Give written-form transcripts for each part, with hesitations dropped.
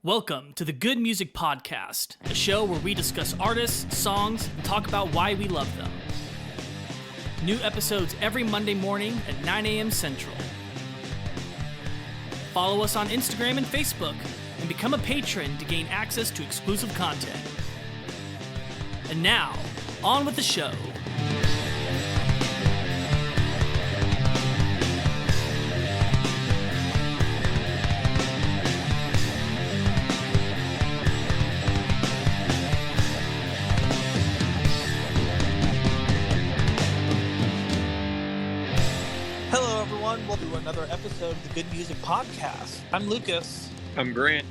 Welcome to the Good Music Podcast, a show where we discuss artists, songs, and talk about why we love them. New episodes every Monday morning at 9 a.m. Central. Follow us on Instagram and Facebook, and become a patron to gain access to exclusive content. And now, on with the show. Welcome to another episode of the Good Music Podcast. I'm Lucas. I'm Grant.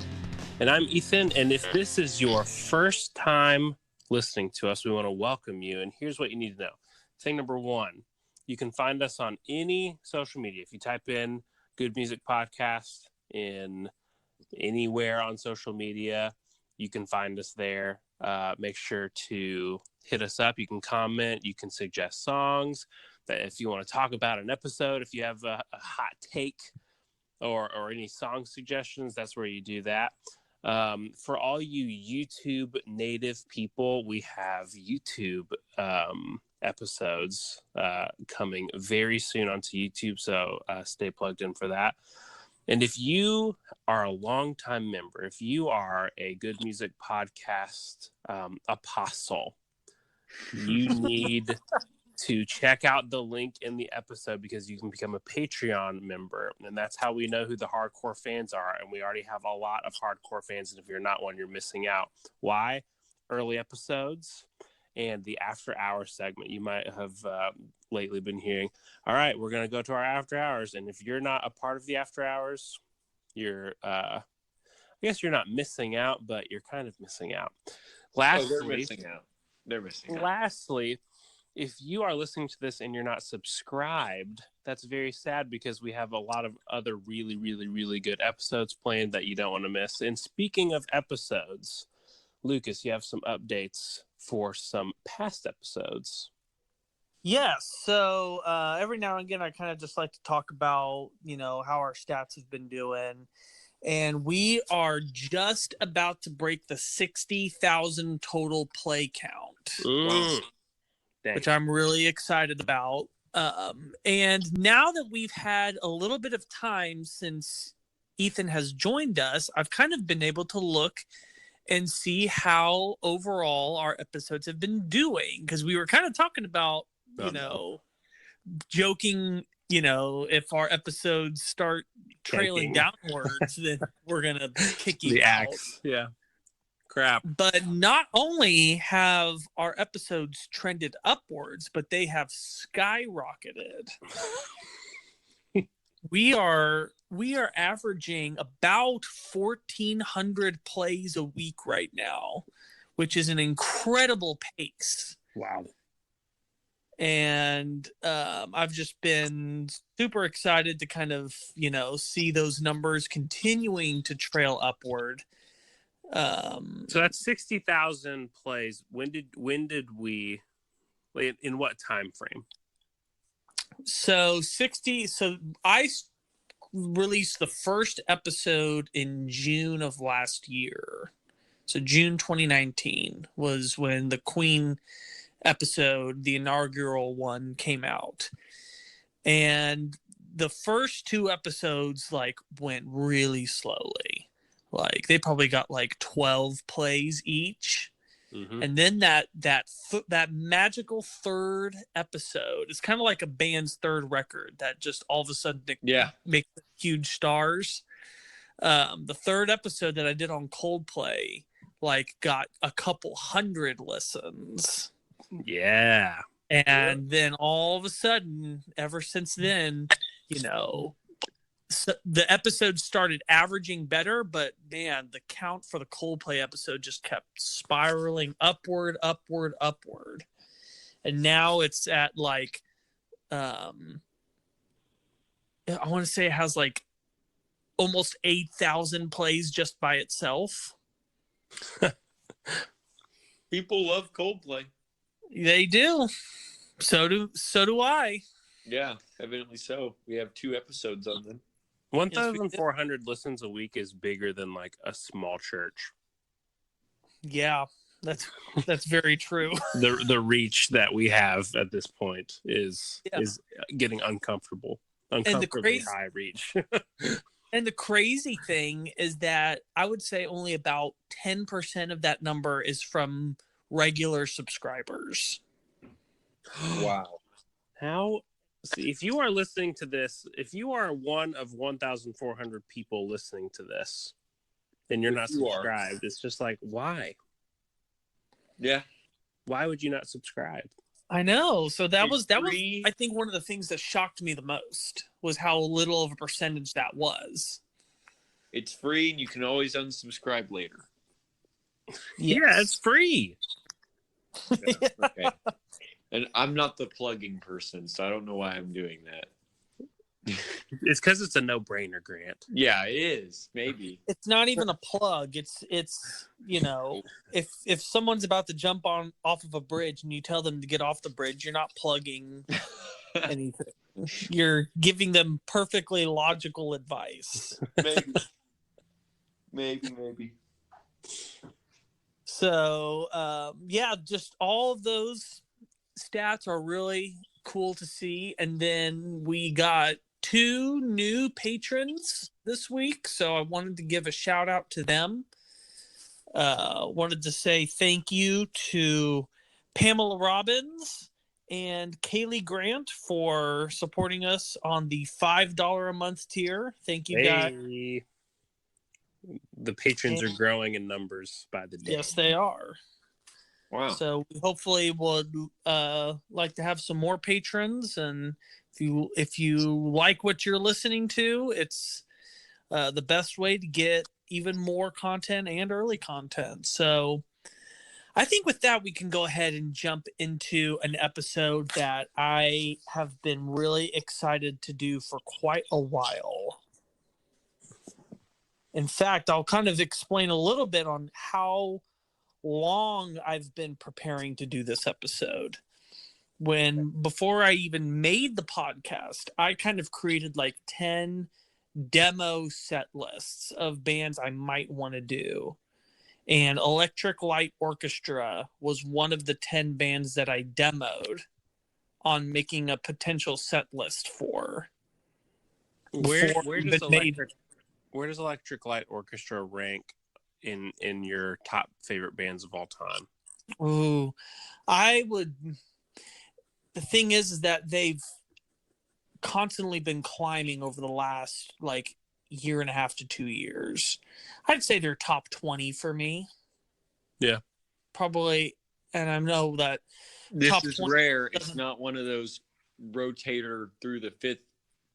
And I'm Ethan. And if this is your first time listening to us, we want to welcome you. And here's what you need to know. Thing number one, you can find us on any social media. If you type in Good Music Podcast in anywhere on social media, you can find us there. Make sure to hit us up. You can comment. You can suggest songs. That if you want to talk about an episode, if you have a hot take or any song suggestions, that's where you do that. For all you YouTube native people, we have YouTube episodes coming very soon onto YouTube, so stay plugged in for that. And if you are a longtime member, if you are a Good Music Podcast apostle, you need to check out the link in the episode because you can become a Patreon member. And that's how we know who the hardcore fans are. And we already have a lot of hardcore fans. And if you're not one, you're missing out. Why? Early episodes and the after hours segment. You might have lately been hearing, all right, we're going to go to our after hours. And if you're not a part of the after hours, you're, I guess you're not missing out, but you're kind of missing out. They're missing out. Lastly, if you are listening to this and you're not subscribed, that's very sad because we have a lot of other really, really, really good episodes planned that you don't want to miss. And speaking of episodes, Lucas, you have some updates for some past episodes. Yes. So every now and again, I kind of just like to talk about, how our stats have been doing. And we are just about to break the 60,000 total play count. Wow. Which I'm really excited about. And now that we've had a little bit of time since Ethan has joined us, I've kind of been able to look and see how overall our episodes have been doing. Because we were kind of talking about, joking, if our episodes start trailing downwards, then we're going to kick you out. Axe. Yeah. Crap. But not only have our episodes trended upwards, but they have skyrocketed. we are averaging about 1,400 plays a week right now, which is an incredible pace. Wow. And I've just been super excited to kind of, see those numbers continuing to trail upward. So that's 60,000 plays. When did we, in what time frame? So I released the first episode in June of last year. So June 2019 was when the Queen episode, the inaugural one, came out. And the first two episodes went really slowly. They probably got 12 plays each. Mm-hmm. And then that magical third episode is kind of like a band's third record that just all of a sudden makes huge stars. The third episode that I did on Coldplay got a couple hundred listens. Yeah. And then all of a sudden, ever since then, so the episode started averaging better, but man, the count for the Coldplay episode just kept spiraling upward. And now it's at I want to say it has almost 8,000 plays just by itself. People love Coldplay. They do. So do I. Yeah, evidently so. We have 2 episodes on them. Yes, we did. 1,400 listens a week is bigger than like a small church. Yeah, that's very true. The reach that we have at this point is Yeah. getting uncomfortably crazy high reach. And the crazy thing is that I would say only about 10% of that number is from regular subscribers. Wow. How? See, if you are listening to this, if you are one of 1,400 people listening to this, and you're not subscribed, it's just like, why? Yeah. Why would you not subscribe? I know. So that was free. I think one of the things that shocked me the most was how little of a percentage that was. It's free, and you can always unsubscribe later. Yes. Yeah, it's free. Yeah, okay. And I'm not the plugging person, so I don't know why I'm doing that. It's because it's a no-brainer, Grant. Yeah, it is. Maybe. It's not even a plug. It's if someone's about to jump off of a bridge and you tell them to get off the bridge, you're not plugging anything. You're giving them perfectly logical advice. Maybe. So yeah, just all of those stats are really cool to see. And then we got 2 new patrons this week, so I wanted to give a shout out to them. Wanted to say thank you to Pamela Robbins and Kaylee Grant for supporting us on the $5 a month tier. Thank you, guys. The patrons are growing in numbers by the day. Yes, they are. Wow. So we hopefully would like to have some more patrons, and if you like what you're listening to, it's the best way to get even more content and early content. So I think with that, we can go ahead and jump into an episode that I have been really excited to do for quite a while. In fact, I'll kind of explain a little bit on how long I've been preparing to do this episode. Before I even made the podcast, I kind of created like 10 demo set lists of bands I might want to do. And Electric Light Orchestra was one of the 10 bands that I demoed on making a potential set list for. Where does Electric Light Orchestra rank in your top favorite bands of all time? Ooh, the thing is that they've constantly been climbing over the last like year and a half to 2 years. I'd say they're top 20 for me. Yeah. Probably. And I know that this is rare. It's not one of those rotator through the 5th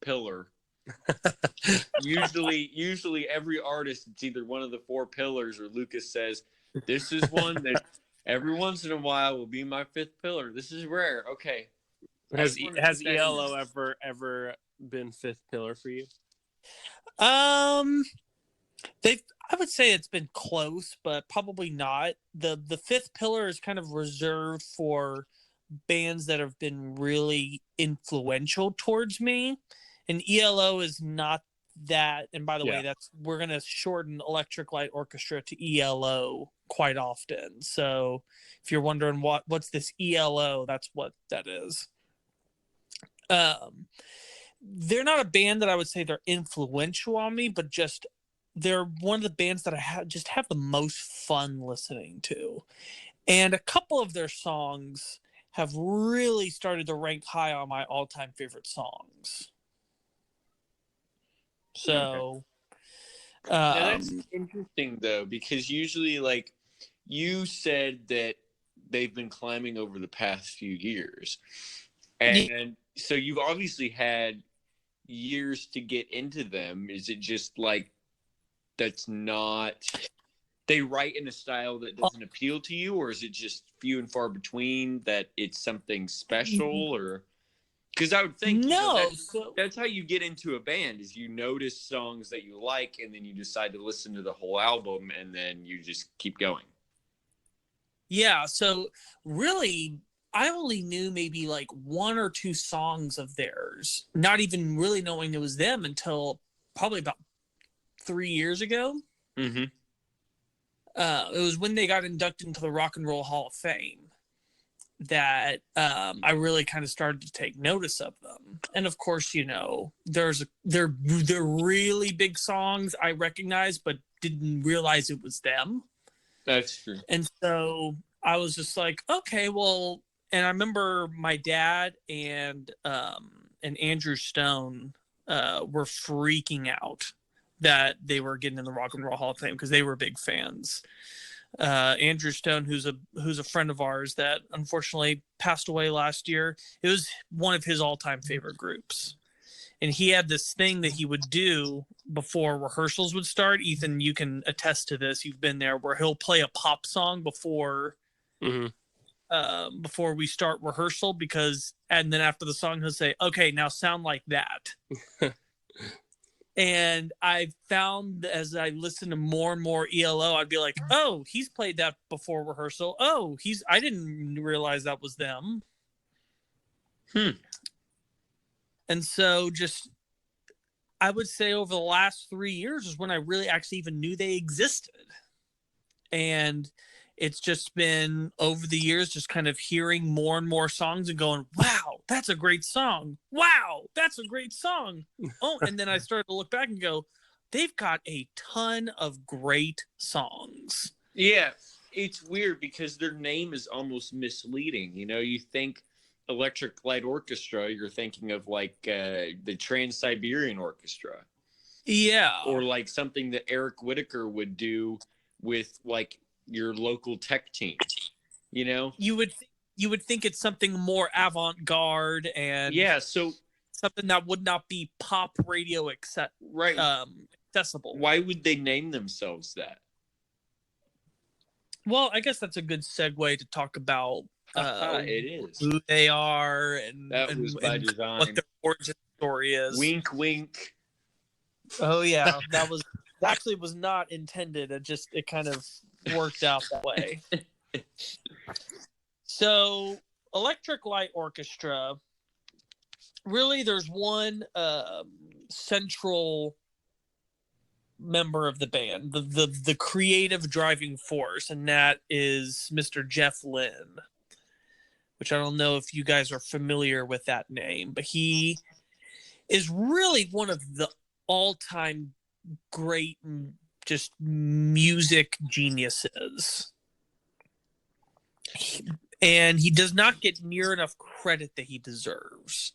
pillar. usually every artist, it's either one of the 4 pillars, or Lucas says, this is one that every once in a while will be my 5th pillar. This is rare. Okay. Has ELO ever been 5th pillar for you? I would say it's been close, but probably not. The 5th pillar is kind of reserved for bands that have been really influential towards me. And ELO is not that. And by the way, we're going to shorten Electric Light Orchestra to ELO quite often. So if you're wondering what's this ELO, that's what that is. They're not a band that I would say they're influential on me, but just they're one of the bands that I have the most fun listening to. And a couple of their songs have really started to rank high on my all-time favorite songs. So that's interesting though, because usually, like you said, that they've been climbing over the past few years, and so you've obviously had years to get into them. Is it just like that's not they write in a style that doesn't appeal to you, or is it just few and far between that it's something special? Or because I would think that's how you get into a band, is you notice songs that you like and then you decide to listen to the whole album and then you just keep going. Yeah, so really I only knew maybe like 1 or 2 songs of theirs, not even really knowing it was them until probably about 3 years ago. Mm-hmm. It was when they got inducted into the Rock and Roll Hall of Fame that I really kind of started to take notice of them. And of course, you know, they're really big songs I recognize, but didn't realize it was them. That's true. And so I was just like, okay, well, and I remember my dad and Andrew Stone were freaking out that they were getting in the Rock and Roll Hall of Fame because they were big fans. Andrew Stone, who's a friend of ours that unfortunately passed away last year. It was one of his all-time favorite groups. And he had this thing that he would do before rehearsals would start. Ethan, you can attest to this. You've been there, where he'll play a pop song before we start rehearsal, and then after the song he'll say, "Okay, now sound like that." And I found as I listened to more and more ELO, I'd be like, "Oh, he's played that before rehearsal. Oh, I didn't realize that was them." And so I would say over the last 3 years is when I really actually even knew they existed. And it's just been over the years, just kind of hearing more and more songs and going, wow, that's a great song. Wow, that's a great song. Oh, and then I started to look back and go, they've got a ton of great songs. Yeah, it's weird because their name is almost misleading. You know, you think Electric Light Orchestra, you're thinking of like the Trans-Siberian Orchestra. Yeah. Or like something that Eric Whitacre would do with like your local tech team, you know? You would think it's something more avant-garde and so something that would not be pop radio accessible. Why would they name themselves that? Well, I guess that's a good segue to talk about it is who they are and design. What their origin story is. Wink, wink. Oh yeah, that was actually was not intended. It kind of worked out that way. So, Electric Light Orchestra. Really, there's one central member of the band, the creative driving force, and that is Mr. Jeff Lynne, which I don't know if you guys are familiar with that name, but he is really one of the all-time great just music geniuses. And he does not get near enough credit that he deserves,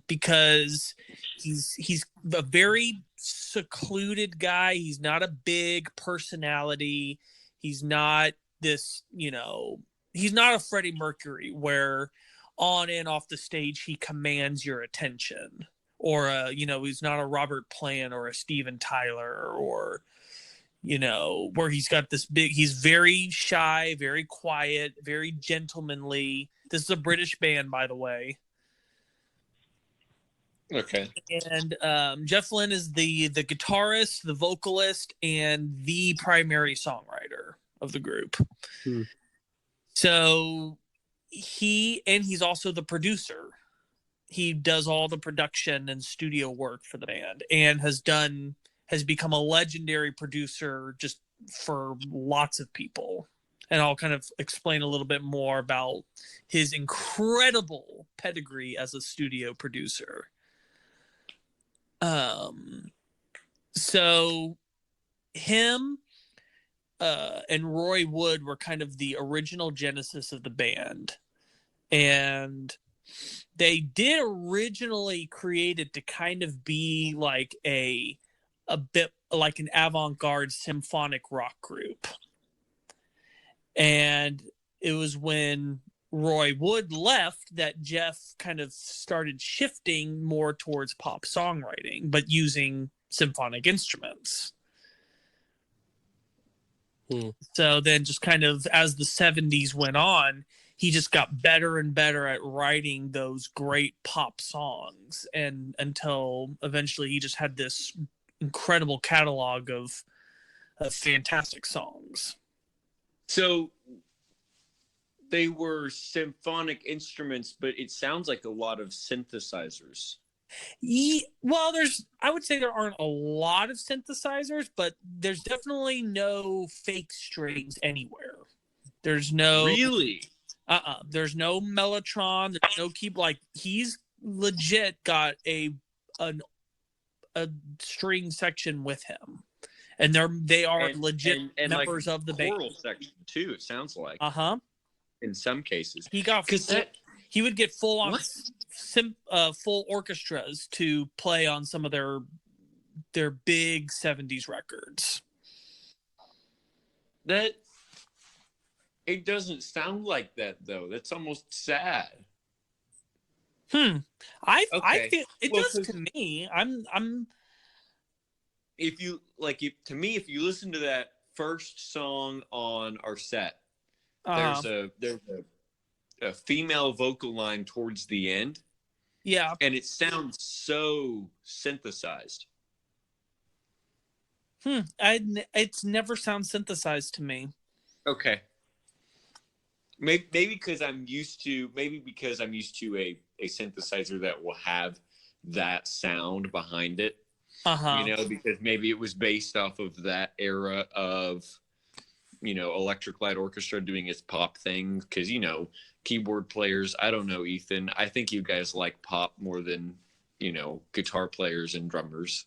because he's a very secluded guy. He's not a big personality. He's not this, he's not a Freddie Mercury where on and off the stage he commands your attention, or he's not a Robert Plant or a Steven Tyler, or where he's got this he's very shy, very quiet, very gentlemanly. This is a British band, by the way. Okay. And Jeff Lynne is the guitarist, the vocalist, and the primary songwriter of the group. So he's also the producer. He does all the production and studio work for the band, and has become a legendary producer just for lots of people. And I'll kind of explain a little bit more about his incredible pedigree as a studio producer. So him and Roy Wood were kind of the original genesis of the band. And they did originally create it to kind of be like a bit like an avant-garde symphonic rock group. And it was when Roy Wood left that Jeff kind of started shifting more towards pop songwriting, but using symphonic instruments. So then just kind of as the 70s went on, he just got better and better at writing those great pop songs, and until eventually he just had this incredible catalog of fantastic songs. So they were symphonic instruments, but it sounds like a lot of synthesizers. Well, I would say there aren't a lot of synthesizers, but there's definitely no fake strings anywhere. There's no Really? There's no Mellotron. There's no keyboard. Like he's legit got a string section with him, and they are legit and members like of the band. choral section too. It sounds like. In some cases, he got he would get full on full orchestras to play on some of their big 70s records. That it doesn't sound like that though. That's almost sad. I feel it does to me. If you if you listen to that first song on our set, there's a female vocal line towards the end. Yeah. And it sounds so synthesized. It's never sounds synthesized to me. Okay. Maybe because I'm used to a synthesizer that will have that sound behind it. Because maybe it was based off of that era of, Electric Light Orchestra doing its pop thing. Because, keyboard players, I don't know, Ethan. I think you guys like pop more than, guitar players and drummers.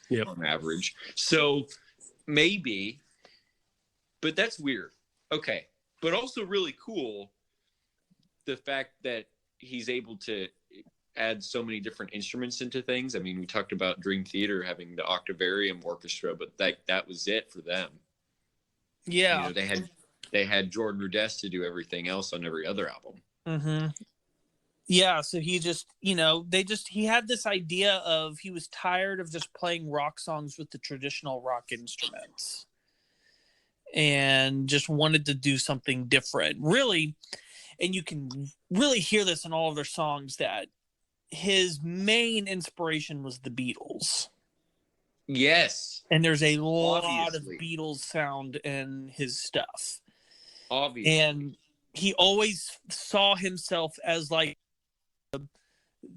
Yep. On average. So maybe, but that's weird. Okay. But also really cool, the fact that he's able to add so many different instruments into things. I mean, we talked about Dream Theater having the Octavarium Orchestra, but that was it for them. Yeah. They had Jordan Rudess to do everything else on every other album. Mm-hmm. Yeah, so he just, he had this idea of he was tired of just playing rock songs with the traditional rock instruments and just wanted to do something different. Really, and you can really hear this in all of their songs, that his main inspiration was the Beatles. Yes. And there's a lot of Beatles sound in his stuff. Obviously. And he always saw himself as like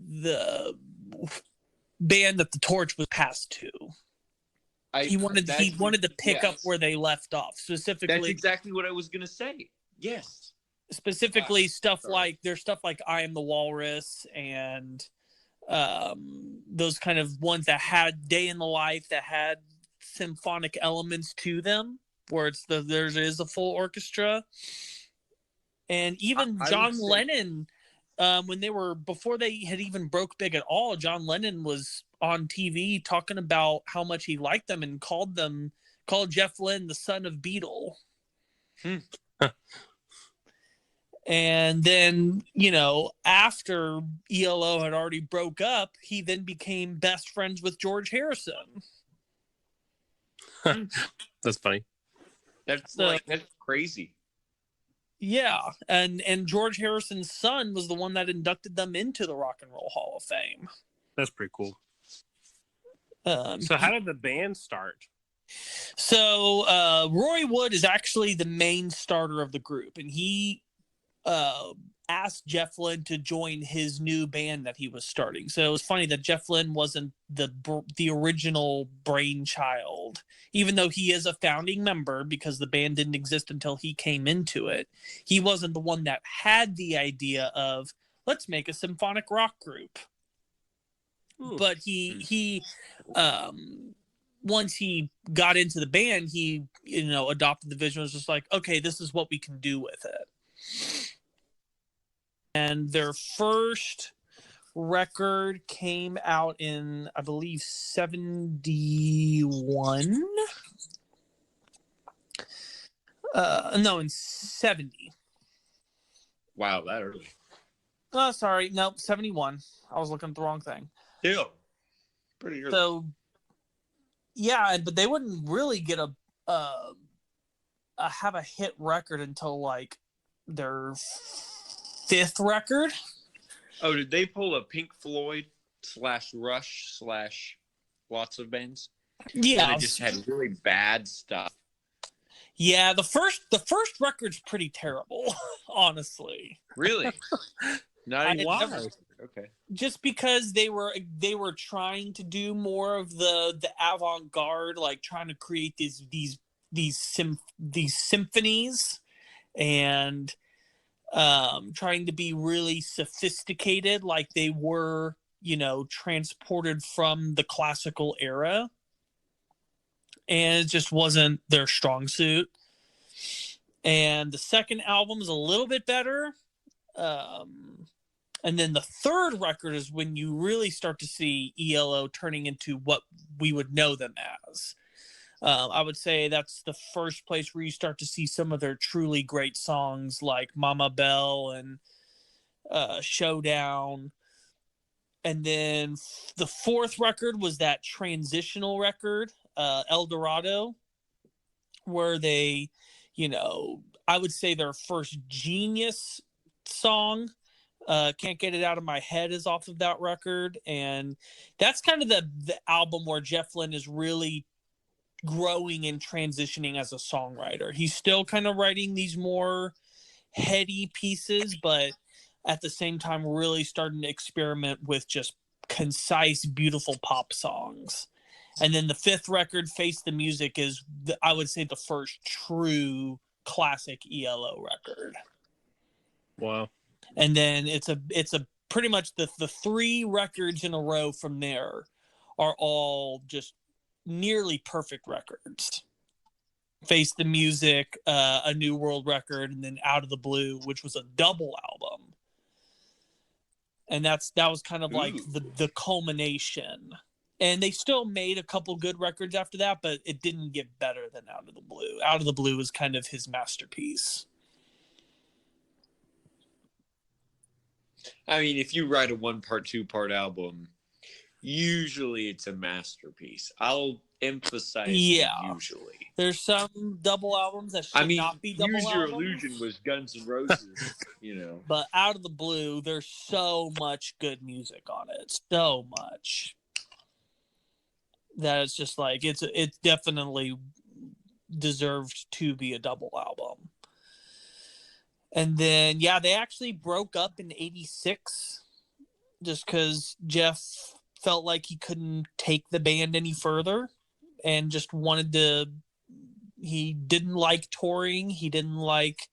the band that the torch was passed to. He wanted to pick up where they left off. Specifically, that's exactly what I was gonna say. Yes. Specifically, stuff like I Am the Walrus and those kind of ones that had Day in the Life, that had symphonic elements to them, where there is a full orchestra. And even John Lennon, before they had even broke big at all, John Lennon was on TV talking about how much he liked them and called Jeff Lynne the son of Beatle. And then, after ELO had already broke up, he then became best friends with George Harrison. That's funny. That's crazy. Yeah, and George Harrison's son was the one that inducted them into the Rock and Roll Hall of Fame. That's pretty cool. So how did the band start? So Roy Wood is actually the main starter of the group, and he asked Jeff Lynne to join his new band that he was starting. So it was funny that Jeff Lynne wasn't the original brainchild, even though he is a founding member, because the band didn't exist until he came into it. He wasn't the one that had the idea of, let's make a symphonic rock group. But he once he got into the band, he adopted the vision. Was just like, okay, this is what we can do with it. And their first record came out in, I believe, 71. No, in 70. Wow, that early. Oh, sorry. Nope, 71. I was looking at the wrong thing. Still pretty early. So, yeah, but they wouldn't really get have a hit record until like their fifth record. Oh, did they pull a Pink Floyd / Rush / lots of bands? Yeah, and they just had really bad stuff. Yeah, the first record's pretty terrible, honestly. Really? Not even why? Okay. Just because they were trying to do more of the avant-garde, like trying to create these symphonies, and trying to be really sophisticated, like they were, transported from the classical era, and it just wasn't their strong suit. And the second album is a little bit better. And then the third record is when you really start to see ELO turning into what we would know them as. I would say that's the first place where you start to see some of their truly great songs like Mama Bell and Showdown. And then the fourth record was that transitional record, El Dorado, where they, I would say their first genius song, Can't Get It Out of My Head, is off of that record. And that's kind of the album where Jeff Lynne is really growing and transitioning as a songwriter. He's still kind of writing these more heady pieces, but at the same time really starting to experiment with just concise, beautiful pop songs. And then the fifth record, Face the Music, is I would say the first true classic ELO record. Wow. And then it's a pretty much the three records in a row from there are all just nearly perfect records. Face the Music, A New World record, and then Out of the Blue, which was a double album. And that was kind of like the culmination. And they still made a couple good records after that, but it didn't get better than Out of the Blue. Out of the Blue was kind of his masterpiece. I mean, if you write a 1-part, 2-part album, usually it's a masterpiece. I'll emphasize usually. There's some double albums that should not be double Use albums. Your Illusion was Guns N' Roses, But Out of the Blue, there's so much good music on it. So much. That it's just like, it definitely deserved to be a double album. And then, they actually broke up in 86 just because Jeff felt like he couldn't take the band any further and just wanted to, he didn't like touring. He didn't like,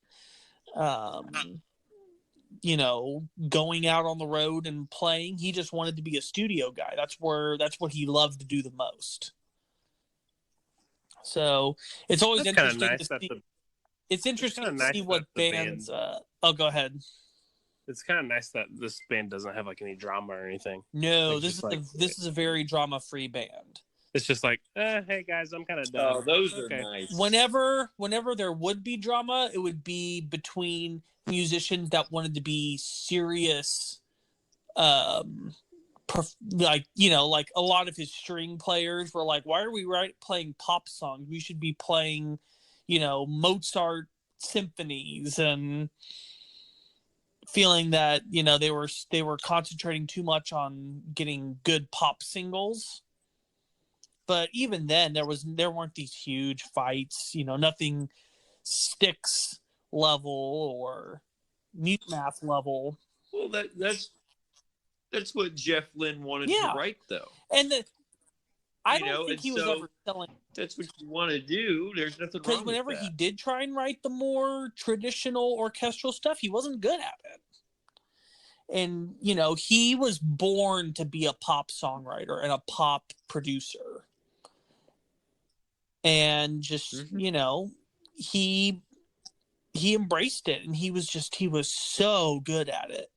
going out on the road and playing. He just wanted to be a studio guy. That's what he loved to do the most. So it's always interesting to see. It's interesting to see what bands. Go ahead. It's kind of nice that this band doesn't have like any drama or anything. No, this is a very drama-free band. It's just like, hey guys, I'm kind of done. Oh, those are nice. Whenever there would be drama, it would be between musicians that wanted to be serious, like a lot of his string players were like, why are we playing pop songs? We should be playing, Mozart symphonies, and feeling that they were concentrating too much on getting good pop singles. But even then, there weren't these huge fights. Nothing Styx level or Mute Math level. Well, that's what Jeff Lynne wanted to write, though. And I don't think he was ever selling. That's what you want to do. There's nothing wrong with that. Because whenever he did try and write the more traditional orchestral stuff, he wasn't good at it. And, he was born to be a pop songwriter and a pop producer. And just, he embraced it, and he was so good at it.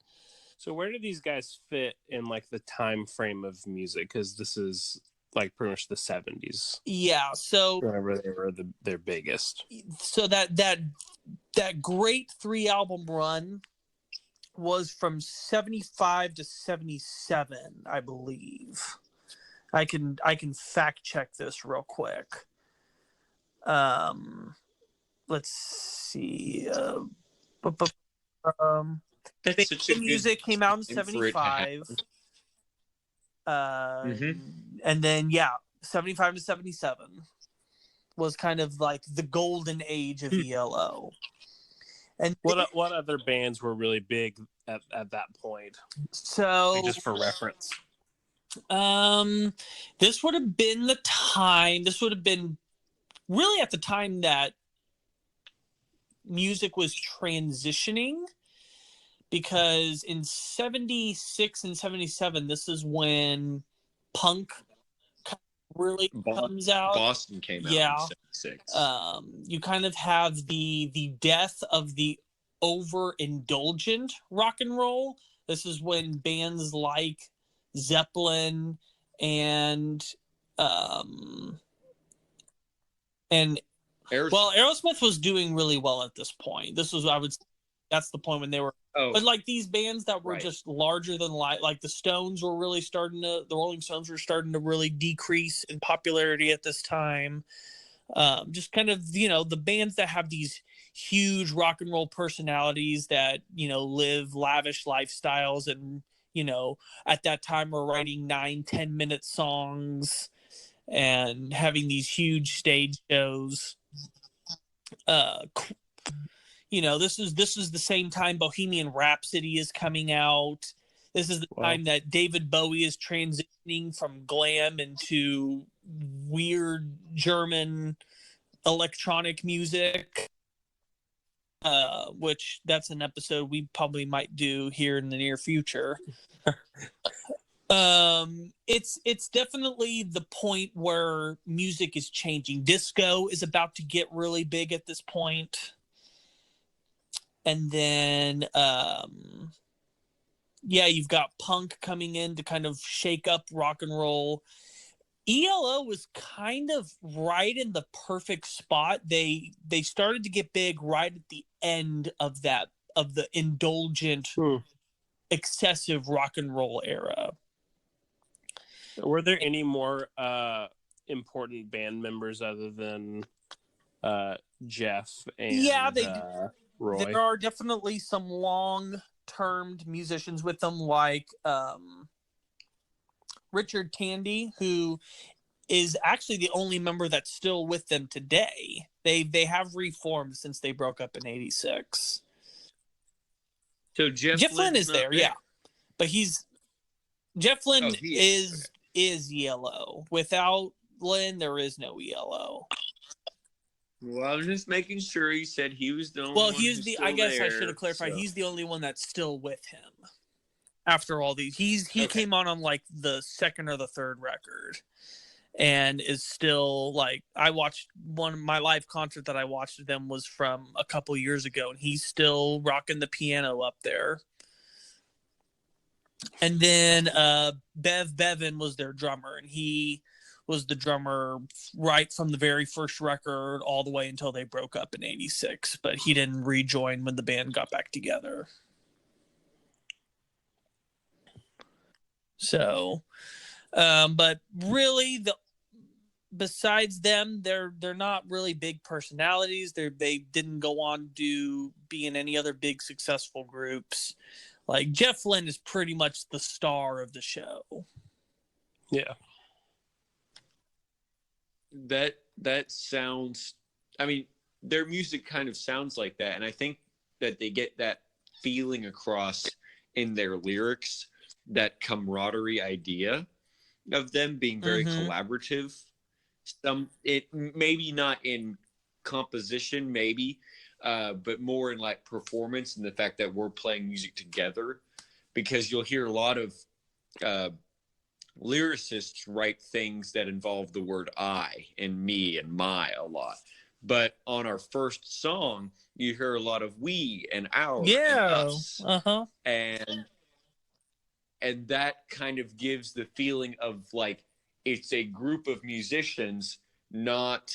So where do these guys fit in like the time frame of music? Because this is like pretty much the 70s. Yeah. So whenever they were their biggest. So that great 3-album run was from 75 to 77, I believe. I can fact check this real quick. Let's see. The music came out in 75. And then 75 to 77 was kind of like the golden age of ELO. And what other bands were really big at that point? So, like, just for reference. this would have been the time. This would have been really at the time that music was transitioning, because in 76 and 77, this is when punk really comes out. Boston came out in 76. You kind of have the death of the overindulgent rock and roll. This is when bands like Zeppelin and Aerosmith was doing really well at this point. This was, I would say, that's the point when they were. But like these bands that were just larger than life, like the Stones were really the Rolling Stones were starting to really decrease in popularity at this time. Just kind of, the bands that have these huge rock and roll personalities that, live lavish lifestyles and, at that time were writing 9-10 minute songs and having these huge stage shows. This is the same time Bohemian Rhapsody is coming out. This is the time that David Bowie is transitioning from glam into weird German electronic music, which that's an episode we probably might do here in the near future. It's definitely the point where music is changing. Disco is about to get really big at this point. And then, you've got punk coming in to kind of shake up rock and roll. ELO was kind of right in the perfect spot. They started to get big right at the end of the indulgent, excessive rock and roll era. Were there any more important band members other than Jeff and Roy? There are definitely some long-termed musicians with them, like Richard Tandy, who is actually the only member that's still with them today. They have reformed since they broke up in '86. So Jeff Lynne is there, yeah, but Jeff Lynne is ELO. Without Lynne, there is no ELO. Well, I was just making sure. He said he was the only one. Well, I guess I should have clarified. So. He's the only one that's still with him after all these. He came on like the second or the third record, and is still like, I watched my live concert that I watched of them was from a couple years ago, and he's still rocking the piano up there. And then Bev Bevan was their drummer, and he was the drummer right from the very first record all the way until they broke up in '86, but he didn't rejoin when the band got back together. So, but really, besides them, they're not really big personalities. They didn't go on to be in any other big successful groups. Like Jeff Lynne is pretty much the star of the show. Yeah. That sounds, I mean, their music kind of sounds like that, and I think that they get that feeling across in their lyrics, that camaraderie idea of them being very collaborative. It maybe not in composition, but more in like performance, and the fact that we're playing music together, because you'll hear a lot of lyricists write things that involve the word I and me and my a lot. But on our first song, you hear a lot of we and our and us. And that kind of gives the feeling of like it's a group of musicians, not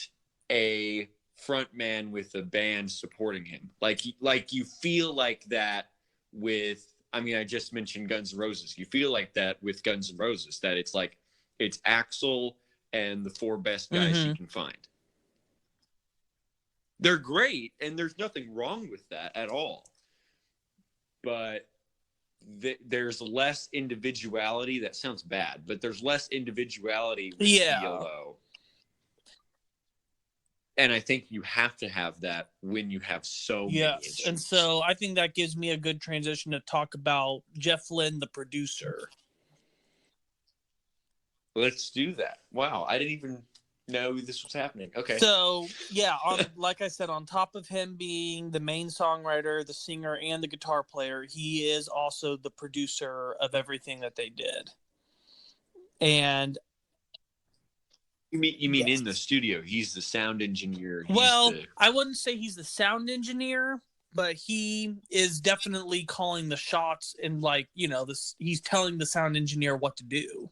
a front man with a band supporting him. Like you feel like that with, I mean, I just mentioned Guns N' Roses. You feel like that with Guns N' Roses, that it's like, it's Axl and the four best guys you can find. They're great, and there's nothing wrong with that at all. But there's less individuality. That sounds bad, but there's less individuality with ELO. And I think you have to have that when you have so many instruments. And so I think that gives me a good transition to talk about Jeff Lynne, the producer. Let's do that. Wow, I didn't even know this was happening. Okay. So, yeah, like I said, on top of him being the main songwriter, the singer, and the guitar player, he is also the producer of everything that they did. And you mean in the studio? He's the sound engineer. I wouldn't say he's the sound engineer, but he is definitely calling the shots, and like, you know, he's telling the sound engineer what to do.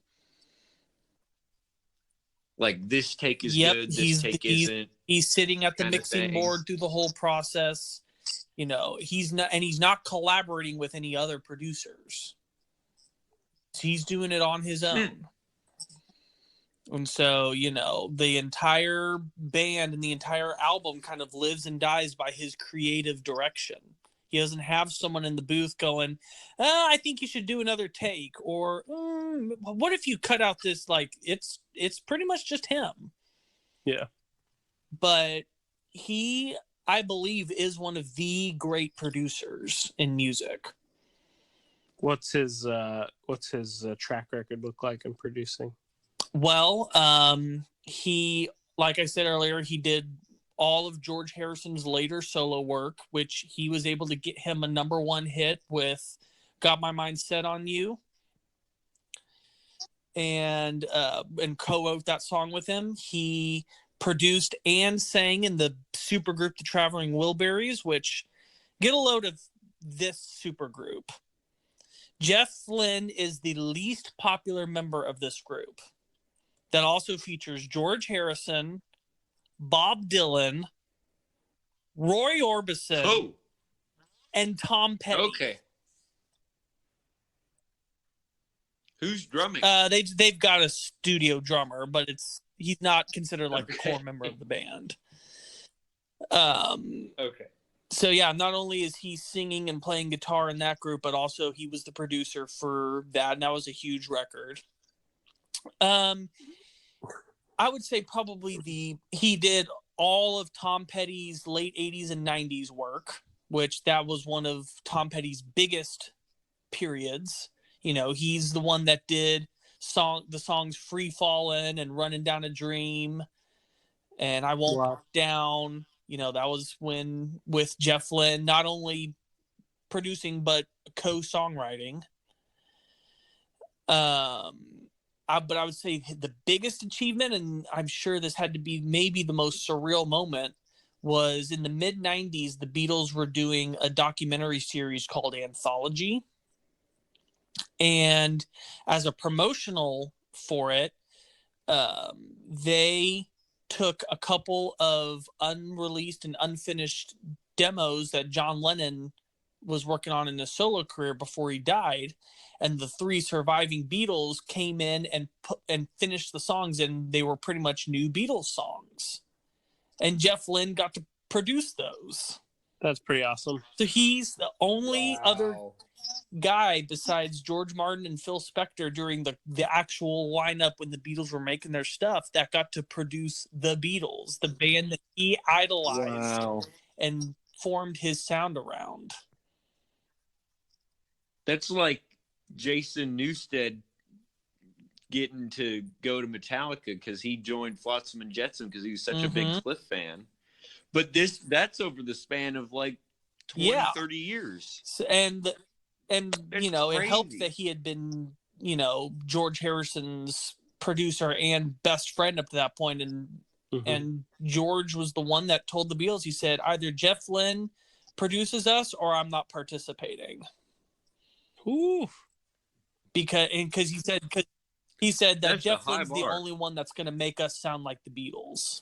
Like, this take is good, this take isn't. He's sitting at the mixing board through the whole process. You know, he's not collaborating with any other producers. He's doing it on his own. And so, you know, the entire band and the entire album kind of lives and dies by his creative direction. He doesn't have someone in the booth going, I think you should do another take. Or what if you cut out this? Like, it's pretty much just him. Yeah. But he, I believe, is one of the great producers in music. What's his track record look like in producing? Well, he, like I said earlier, he did all of George Harrison's later solo work, which he was able to get him a #1 hit with "Got My Mind Set on You," and co-wrote that song with him. He produced and sang in the supergroup The Traveling Wilburys, which, get a load of this supergroup. Jeff Lynne is the least popular member of this group. That also features George Harrison, Bob Dylan, Roy Orbison, and Tom Petty. Okay. Who's drumming? They've got a studio drummer, but he's not considered like a core member of the band. Okay. So yeah, not only is he singing and playing guitar in that group, but also he was the producer for that, and that was a huge record. I would say probably he did all of Tom Petty's late 80s and 90s work, which that was one of Tom Petty's biggest periods. You know, he's the one that did the songs Free Fallin' and Running Down a Dream and I Won't Back Down. You know, that was when with Jeff Lynne, not only producing, but co-songwriting. But I would say the biggest achievement, and I'm sure this had to be maybe the most surreal moment, was in the mid-90s, the Beatles were doing a documentary series called Anthology. And as a promotional for it, they took a couple of unreleased and unfinished demos that John Lennon was working on in his solo career before he died, and the 3 surviving Beatles came in and finished the songs, and they were pretty much new Beatles songs. And Jeff Lynne got to produce those. That's pretty awesome. So he's the only other guy besides George Martin and Phil Spector during the actual lineup when the Beatles were making their stuff that got to produce the Beatles, the band that he idolized and formed his sound around. That's like Jason Newsted getting to go to Metallica because he joined Flotsam and Jetsam because he was such a big Cliff fan. But that's over the span of like 20, 30 years. So, and you know, crazy. It helped that he had been, you know, George Harrison's producer and best friend up to that point. And George was the one that told the Beatles, he said, either Jeff Lynne produces us or I'm not participating. Ooh. Because he said that Jeff Lynne's the only one that's going to make us sound like the Beatles.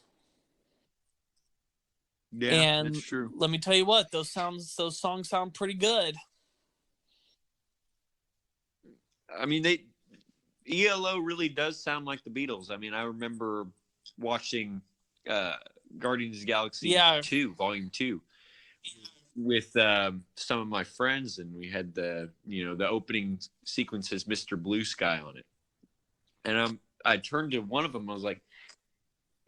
Yeah, and that's true. Let me tell you what, those songs sound pretty good. I mean, ELO really does sound like the Beatles. I mean, I remember watching Guardians of the Galaxy 2, Volume 2, with some of my friends, and we had the opening sequence says Mr. Blue Sky on it. And I turned to one of them, I was like,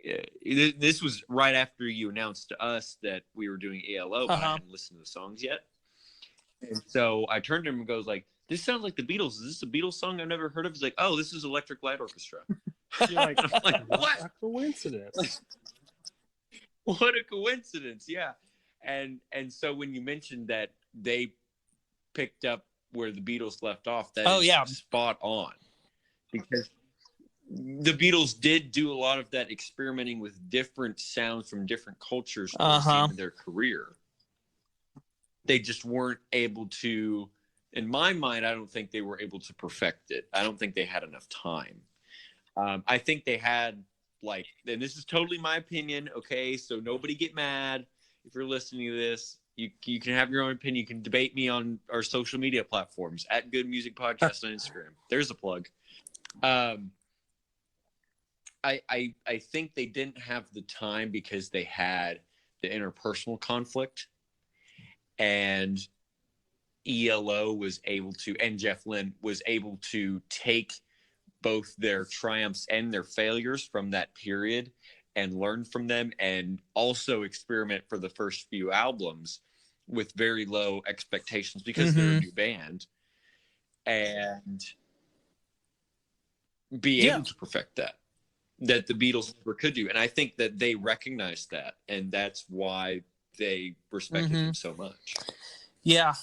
this was right after you announced to us that we were doing ELO, but I hadn't listened to the songs yet. And so I turned to him and goes like, "This sounds like the Beatles. Is this a Beatles song I've never heard of?" He's like, "Oh, this is Electric Light Orchestra." You're like, I'm like, what a coincidence. What a coincidence. Yeah. And so when you mentioned that they picked up where the Beatles left off, that is spot on. Because the Beatles did do a lot of that experimenting with different sounds from different cultures in their career. They just weren't able to, in my mind, I don't think they were able to perfect it. I don't think they had enough time. I think they had, like, and this is totally my opinion, okay? So nobody get mad if you're listening to this. You can have your own opinion. You can debate me on our social media platforms at Good Music Podcast on Instagram. There's a plug. I think they didn't have the time because they had the interpersonal conflict, and ELO was able to, and Jeff Lynne was able to take both their triumphs and their failures from that period and learn from them, and also experiment for the first few albums with very low expectations because they're a new band, and be able to perfect that the Beatles never could do. And I think that they recognized that, and that's why they respected him so much. Yeah.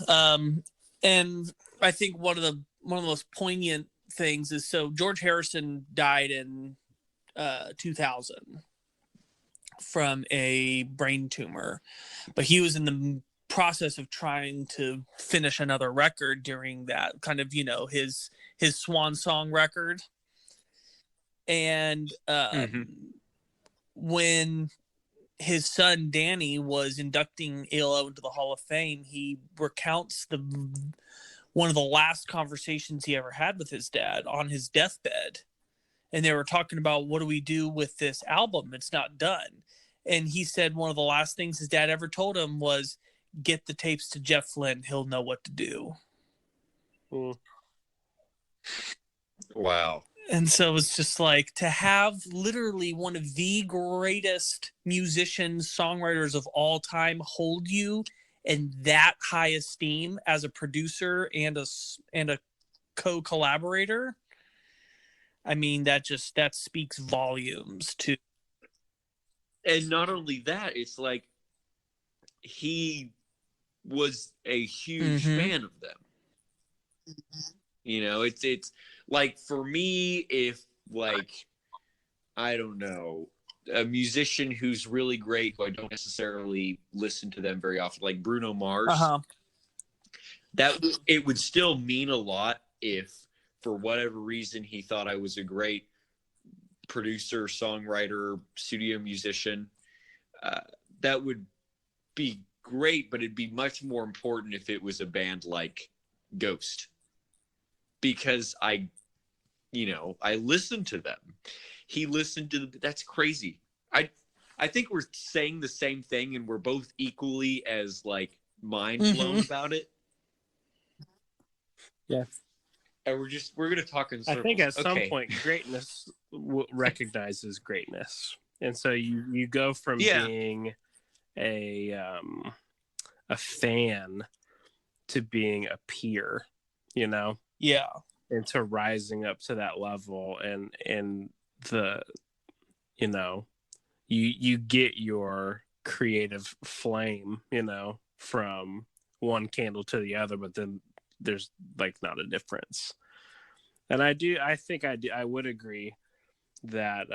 And I think one of the most poignant things is, so George Harrison died in 2000 from a brain tumor, but he was in the process of trying to finish another record during that, kind of, his swan song record. And when his son Danny was inducting ELO into the Hall of Fame, he recounts one of the last conversations he ever had with his dad on his deathbed. And they were talking about, what do we do with this album? It's not done. And he said one of the last things his dad ever told him was, get the tapes to Jeff Lynne. He'll know what to do. Wow. And so it's just like, to have literally one of the greatest musicians, songwriters of all time hold you in that high esteem as a producer and a co-collaborator. I mean, that speaks volumes to. And not only that, it's like he was a huge fan of them. It's like, for me, if, like, I don't know, a musician who's really great, who I don't necessarily listen to them very often, like Bruno Mars, it would still mean a lot if, for whatever reason, he thought I was a great producer, songwriter, studio musician. That would be great, but it'd be much more important if it was a band like Ghost, because I listened to them. He listened to that's crazy. I think we're saying the same thing, and we're both equally as, like, mind blown about it. Yeah. And we're gonna talk in circles. I think at some point, greatness recognizes greatness, and so you go from being a fan to being a peer, into rising up to that level, and the you get your creative flame, from one candle to the other, but then there's, like, not a difference. And I would agree that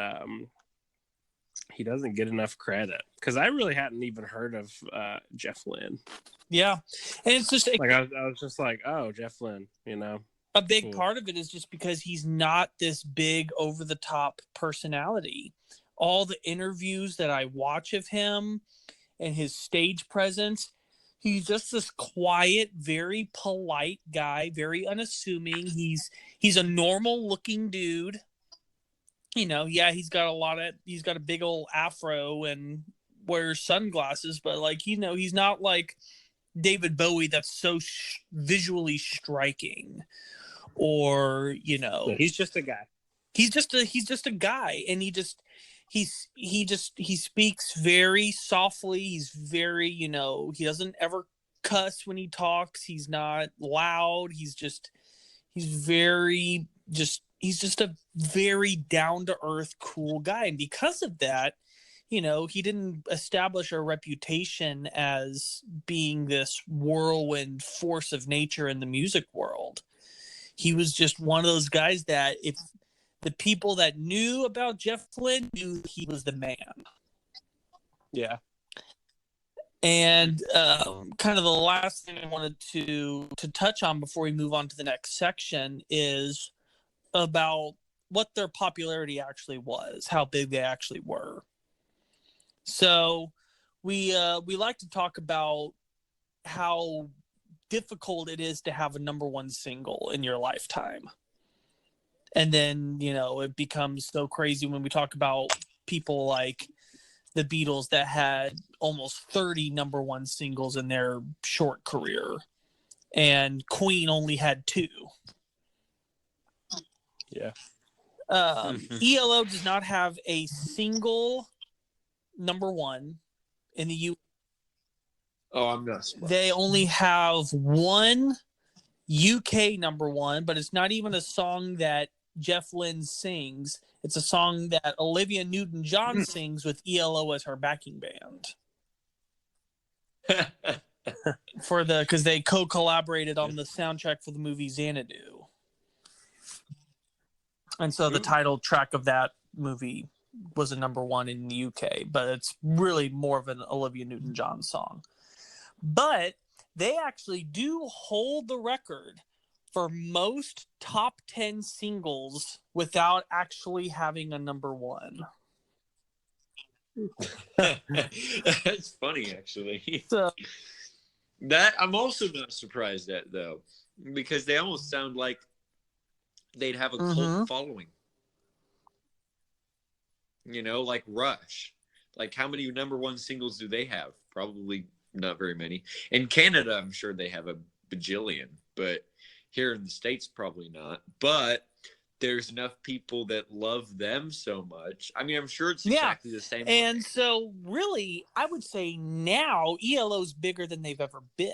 he doesn't get enough credit, because I really hadn't even heard of Jeff Lynne. Yeah. And it's just like, I was just like, oh, Jeff Lynne, a big part of it is just because he's not this big over the top personality. All the interviews that I watch of him and his stage presence, he's just this quiet, very polite guy, very unassuming. He's a normal looking dude. He's got a big old afro and wears sunglasses, but, like, he's not like David Bowie that's so visually striking, or he's just a guy. He's just a guy, and he speaks very softly. He's very, he doesn't ever cuss when he talks. He's not loud. He's just a very down to earth, cool guy. And because of that, he didn't establish a reputation as being this whirlwind force of nature in the music world. He was just one of those guys that if the people that knew about Jeff Lynne knew he was the man. Yeah. And kind of the last thing I wanted to touch on before we move on to the next section is about what their popularity actually was, how big they actually were. So we like to talk about how difficult it is to have a number one single in your lifetime. And then, it becomes so crazy when we talk about people like the Beatles that had almost 30 number one singles in their short career, and Queen only had 2. Yeah. ELO does not have a single number one in the U. Oh, I'm not surprised. They only have one UK number one, but it's not even a song that Jeff Lynne sings. It's a song that Olivia Newton-John sings with ELO as her backing band. Because they co-collaborated on the soundtrack for the movie Xanadu. And so the title track of that movie was a number one in the UK, but it's really more of an Olivia Newton-John song. But they actually do hold the record for most top 10 singles without actually having a number one. That's funny, actually. So, that I'm also not surprised at, though, because they almost sound like they'd have a cult following. Like Rush. Like, how many number one singles do they have? Probably not very many. In Canada, I'm sure they have a bajillion, but here in the States, probably not. But there's enough people that love them so much. I mean, I'm sure it's exactly the same. And so, really, I would say now ELO's bigger than they've ever been.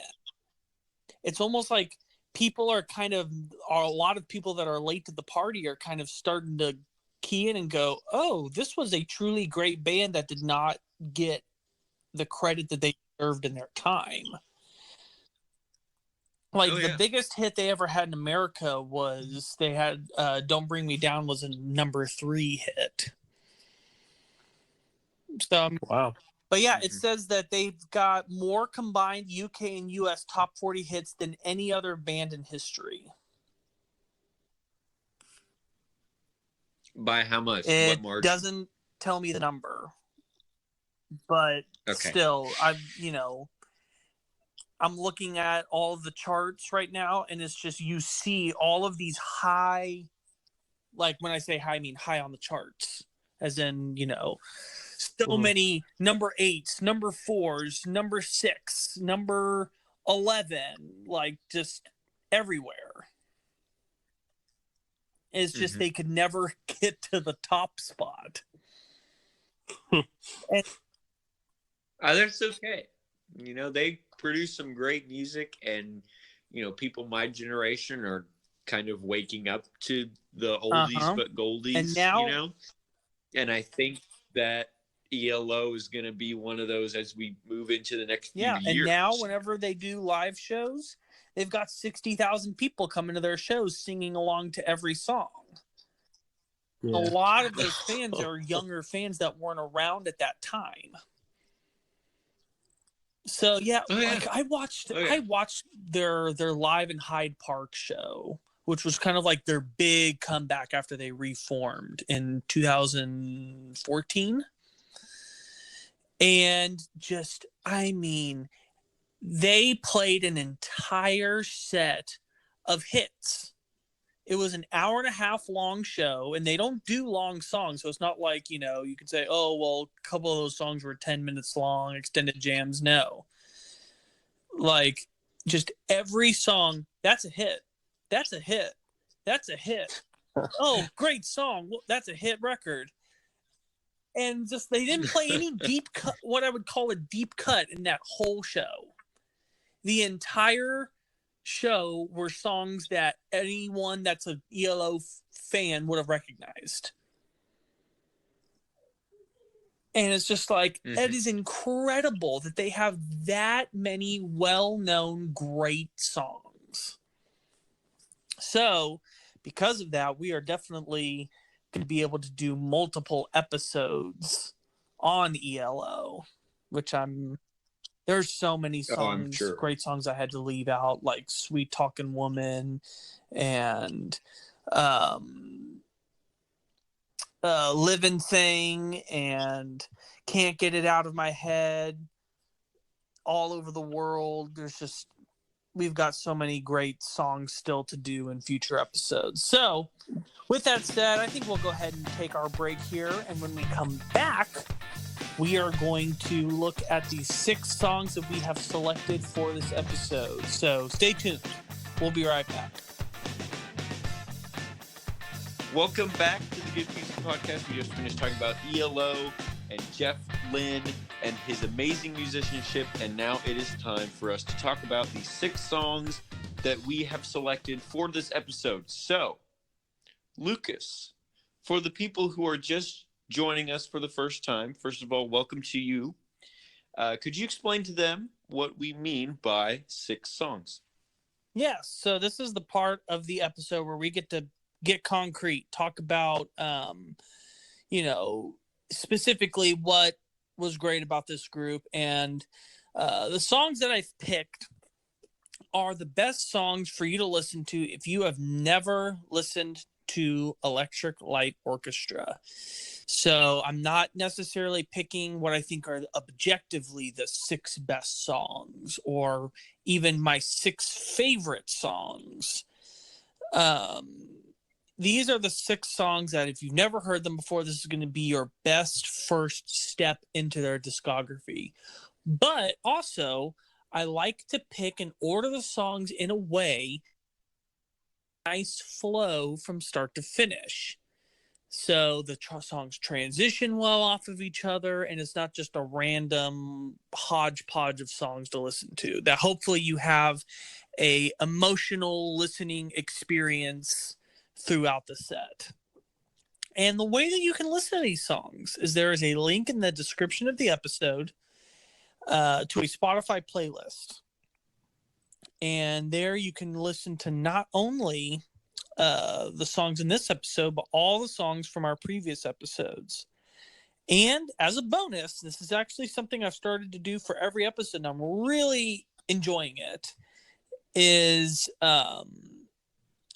It's almost like people are a lot of people that are late to the party are kind of starting to key in and go, oh, this was a truly great band that did not get the credit that they deserved in their time. Like, the biggest hit they ever had in America was they had Don't Bring Me Down was a number 3 hit. So, wow. But yeah, it says that they've got more combined UK and US top 40 hits than any other band in history. By how much? It what margin? Doesn't tell me the number. But still, I'm looking at all of the charts right now, and it's just you see all of these high, like when I say high, I mean high on the charts, as in, so many number 8s, number 4s, number 6, number 11, like just everywhere. It's just they could never get to the top spot. And that's okay. They produce some great music, and people my generation are kind of waking up to the oldies but goldies. And now, and I think that ELO is going to be one of those as we move into the next few years. And now, whenever they do live shows, they've got 60,000 people coming to their shows singing along to every song. Yeah. A lot of those fans are younger fans that weren't around at that time. So I watched their Live in Hyde Park show, which was kind of like their big comeback after they reformed in 2014. And they played an entire set of hits. It was an hour and a half long show, and they don't do long songs. So it's not like, you could say, oh, well, a couple of those songs were 10 minutes long, extended jams. No. Like, just every song, that's a hit. That's a hit. That's a hit. Oh, great song. Well, that's a hit record. And just they didn't play any deep cut, what I would call a deep cut in that whole show. The entire show were songs that anyone that's an ELO fan would have recognized. And it's just like, it is incredible that they have that many well-known great songs. So, because of that, we are definitely going to be able to do multiple episodes on ELO, which there's so many songs, great songs I had to leave out, like Sweet Talking Woman and Living Thing and Can't Get It Out of My Head, All Over the World. We've got so many great songs still to do in future episodes. So with that said, I think we'll go ahead and take our break here. And when we come back, we are going to look at the 6 songs that we have selected for this episode. So stay tuned. We'll be right back. Welcome back to the Good Music Podcast. We just finished talking about ELO and Jeff Lynne and his amazing musicianship, and now it is time for us to talk about the 6 songs that we have selected for this episode. So, Lucas, for the people who are just joining us for the first time, first of all, welcome to you. Could you explain to them what we mean by 6 songs? Yes, so this is the part of the episode where we get to get concrete, talk about, specifically what was great about this group. And the songs that I've picked are the best songs for you to listen to if you have never listened to Electric Light Orchestra. So I'm not necessarily picking what I think are objectively the 6 best songs or even my 6 favorite songs. These are the 6 songs that if you've never heard them before, this is going to be your best first step into their discography. But also, I like to pick and order the songs in a way, nice flow from start to finish. So the songs transition well off of each other, and it's not just a random hodgepodge of songs to listen to. That hopefully you have a emotional listening experience throughout the set. And the way that you can listen to these songs is there is a link in the description of the episode to a Spotify playlist. And there you can listen to not only the songs in this episode, but all the songs from our previous episodes. And as a bonus, this is actually something I've started to do for every episode, and I'm really enjoying it, is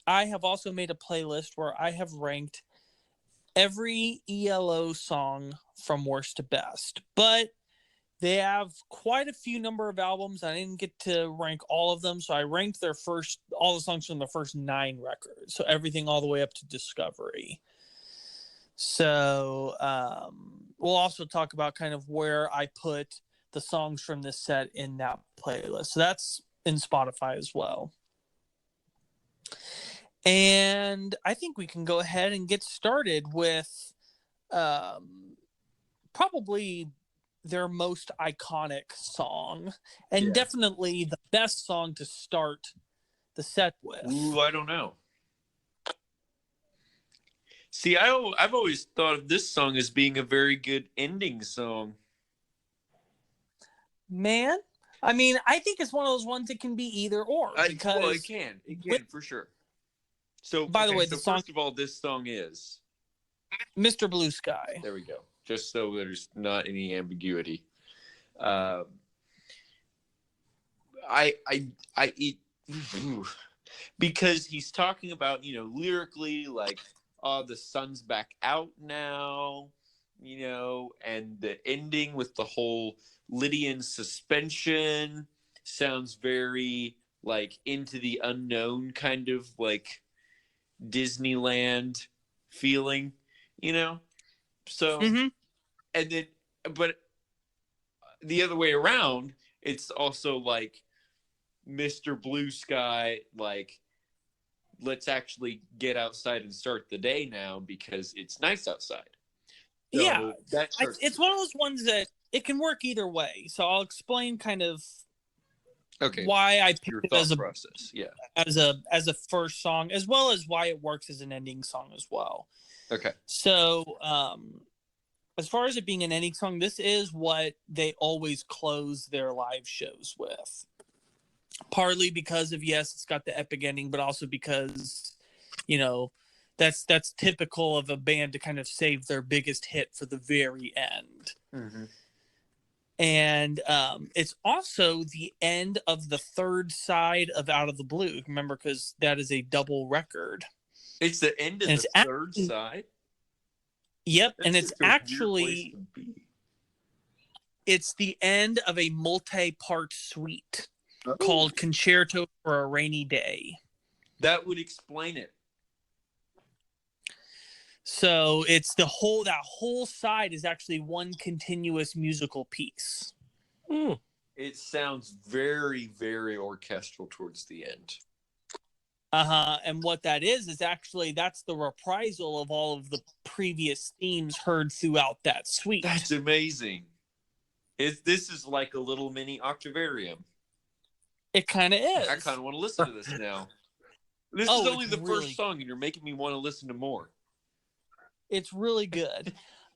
I have also made a playlist where I have ranked every ELO song from worst to best. But they have quite a few number of albums. I didn't get to rank all of them, so I ranked all the songs from the first 9 records. So everything all the way up to Discovery. So we'll also talk about kind of where I put the songs from this set in that playlist. So that's in Spotify as well. And I think we can go ahead and get started with probably their most iconic song, and definitely the best song to start the set with. Ooh, I don't know. See, I've always thought of this song as being a very good ending song. Man, I mean, I think it's one of those ones that can be either or. It can for sure. So, by the way, the song, first of all, this song is Mr. Blue Sky. There we go. Just so there's not any ambiguity. I because he's talking about, lyrically, like, oh, the sun's back out now, and the ending with the whole Lydian suspension sounds very like Into the Unknown, kind of like Disneyland feeling, so and then, but the other way around, it's also like Mr. Blue Sky, like, let's actually get outside and start the day now because it's nice outside. Yeah, So that starts. it's one of those ones that it can work either way. So I'll explain kind of why I picked your it thought process. Yeah. as a first song, as well as why it works as an ending song as well. Okay. So as far as it being an ending song, this is what they always close their live shows with. Partly because of, yes, it's got the epic ending, but also because, you know, that's typical of a band to kind of save their biggest hit for the very end. Mm-hmm. And it's also the end of the third side of Out of the Blue. Remember, because that is a double record. It's the end of the third side? Yep, That's and it's actually it's the end of a multi-part suite called Concerto for a Rainy Day. That would explain it. So it's that whole side is actually one continuous musical piece. It sounds very, very orchestral towards the end. And what that is actually that's the reprisal of all of the previous themes heard throughout that suite. That's amazing. This is like a little mini Octavarium. It kind of is. I kind of want to listen to this now. This is only the first song, and you're making me want to listen to more. It's really good.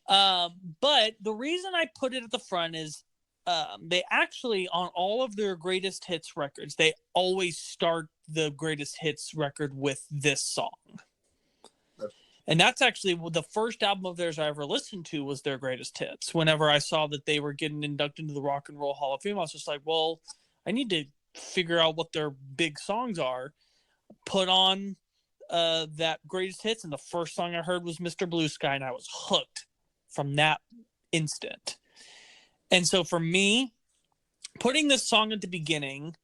But the reason I put it at the front is they actually, on all of their greatest hits records, they always start the greatest hits record with this song. And that's actually the first album of theirs I ever listened to was their greatest hits. Whenever I saw that they were getting inducted into the Rock and Roll Hall of Fame, I was just like, well, I need to figure out what their big songs are. Put on that greatest hits, and the first song I heard was Mr. Blue Sky, and I was hooked from that instant. And so for me, putting this song at the beginning,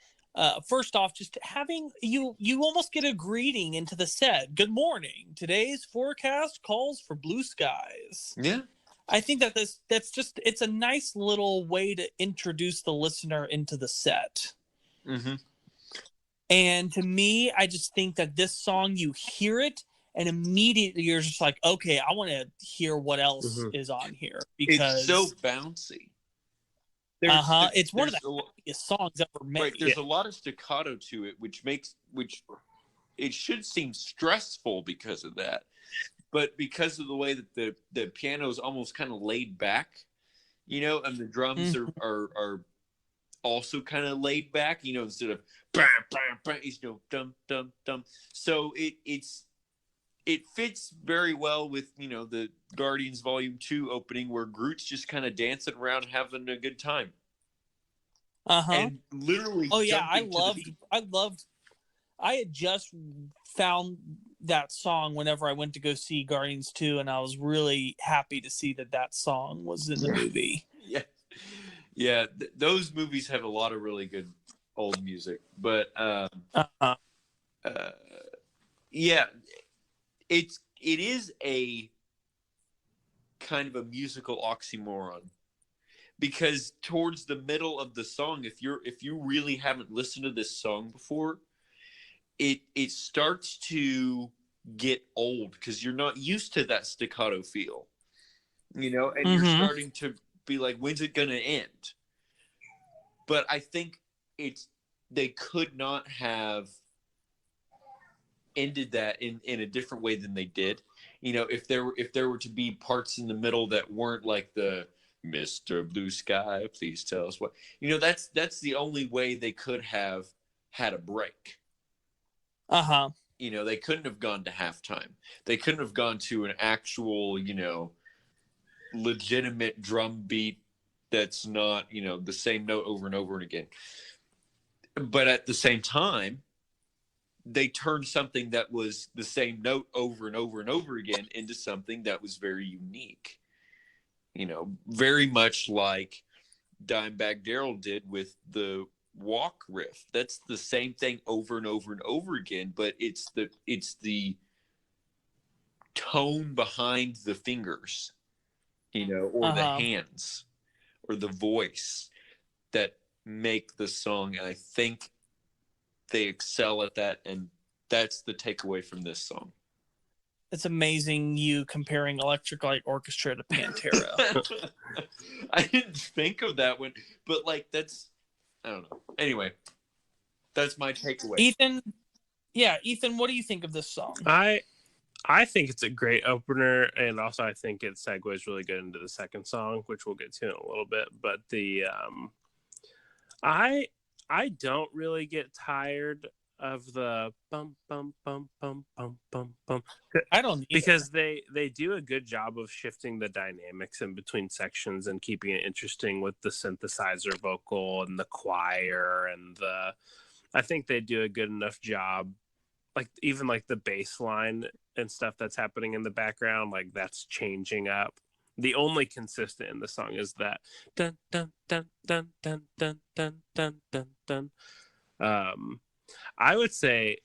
first off, just having you almost get a greeting into the set. Good morning. Today's forecast calls for blue skies. Yeah. I think it's a nice little way to introduce the listener into the set. Mm-hmm. And to me, I just think that this song, you hear it, and immediately you're just like, okay, I want to hear what else is on here. Because it's so bouncy. It's one of the happiest songs ever made. Right, there's a lot of staccato to it, which it should seem stressful because of that. But because of the way that the piano is almost kind of laid back, and the drums are also kind of laid back, instead of bam, bam, bam, dum, dum, dum. So it fits very well with, the Guardians Volume 2 opening where Groot's just kind of dancing around having a good time. And literally I had just found that song whenever I went to go see Guardians 2, and I was really happy to see that song was in the movie. Yeah. Those movies have a lot of really good old music, but it is a kind of a musical oxymoron, because towards the middle of the song, if you really haven't listened to this song before, it starts to get old because you're not used to that staccato feel, and you're starting to be like, when's it gonna end? But I think they could not have ended that in a different way than they did. If there were to be parts in the middle that weren't like the Mr. Blue Sky, please tell us what, that's the only way they could have had a break. They couldn't have gone to halftime. They couldn't have gone to an actual, legitimate drum beat that's not, the same note over and over again. But at the same time, they turned something that was the same note over and over and over again into something that was very unique. Very much like Dimebag Darrell did with the Walk riff. That's the same thing over and over and over again, but it's the tone behind the fingers, or the hands, or the voice that make the song. And I think they excel at that, and that's the takeaway from this song. Yeah, I agree. I think that the song, as far as the song, as far as the song itself, I think it's really good. I think that It's amazing you comparing Electric Light Orchestra to Pantera. I didn't think of that one, but like that's I don't know. Anyway, that's my takeaway. Ethan, what do you think of this song? I think it's a great opener, and also I think it segues really good into the second song, which we'll get to in a little bit. But the I don't really get tired of the bum bum bum bum bum bum bum. I don't either. Because they do a good job of shifting the dynamics in between sections and keeping it interesting with the synthesizer vocal and the choir and I think they do a good enough job, like even like the bass line and stuff that's happening in the background, like that's changing up. The only consistent in the song is that dun dun dun dun dun dun dun dun dun dun. I would say,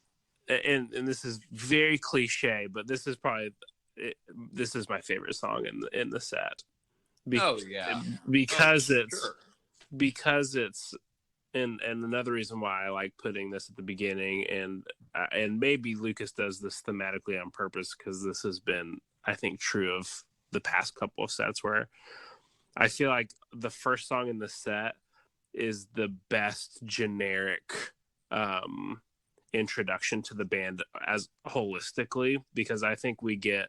and this is very cliche, but this is probably this is my favorite song in the set. Because it's and another reason why I like putting this at the beginning, and maybe Lucas does this thematically on purpose, because this has been, I think, true of the past couple of sets, where I feel like the first song in the set is the best generic introduction to the band as holistically, because I think we get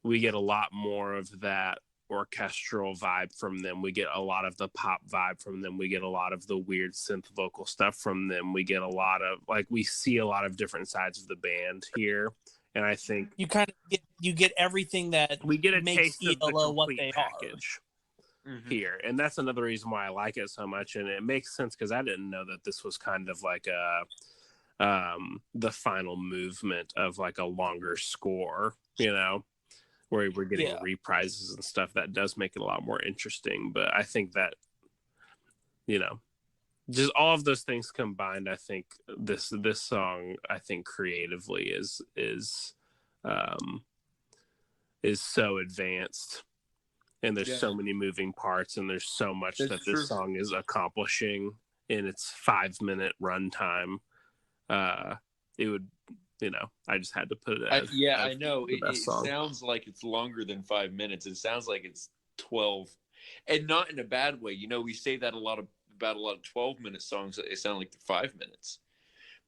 a lot more of that orchestral vibe from them. We get a lot of the pop vibe from them. We get a lot of the weird synth vocal stuff from them. We get a lot of, like, we see a lot of different sides of the band here. And I think you kind of get everything that we get a makes taste of the ELO what complete they package here. And that's another reason why I like it so much. And it makes sense because I didn't know that this was kind of like the final movement of like a longer score, where we're getting reprises and stuff. That does make it a lot more interesting. But I think that, just all of those things combined, I think this song, I think creatively is so advanced, and there's so many moving parts, and there's so much that this song is accomplishing in its 5-minute runtime. It would, I just had to put it as I know it sounds like it's longer than 5 minutes. It sounds like it's 12, and not in a bad way. We say that about a lot of 12-minute songs, that they sound like they're 5 minutes.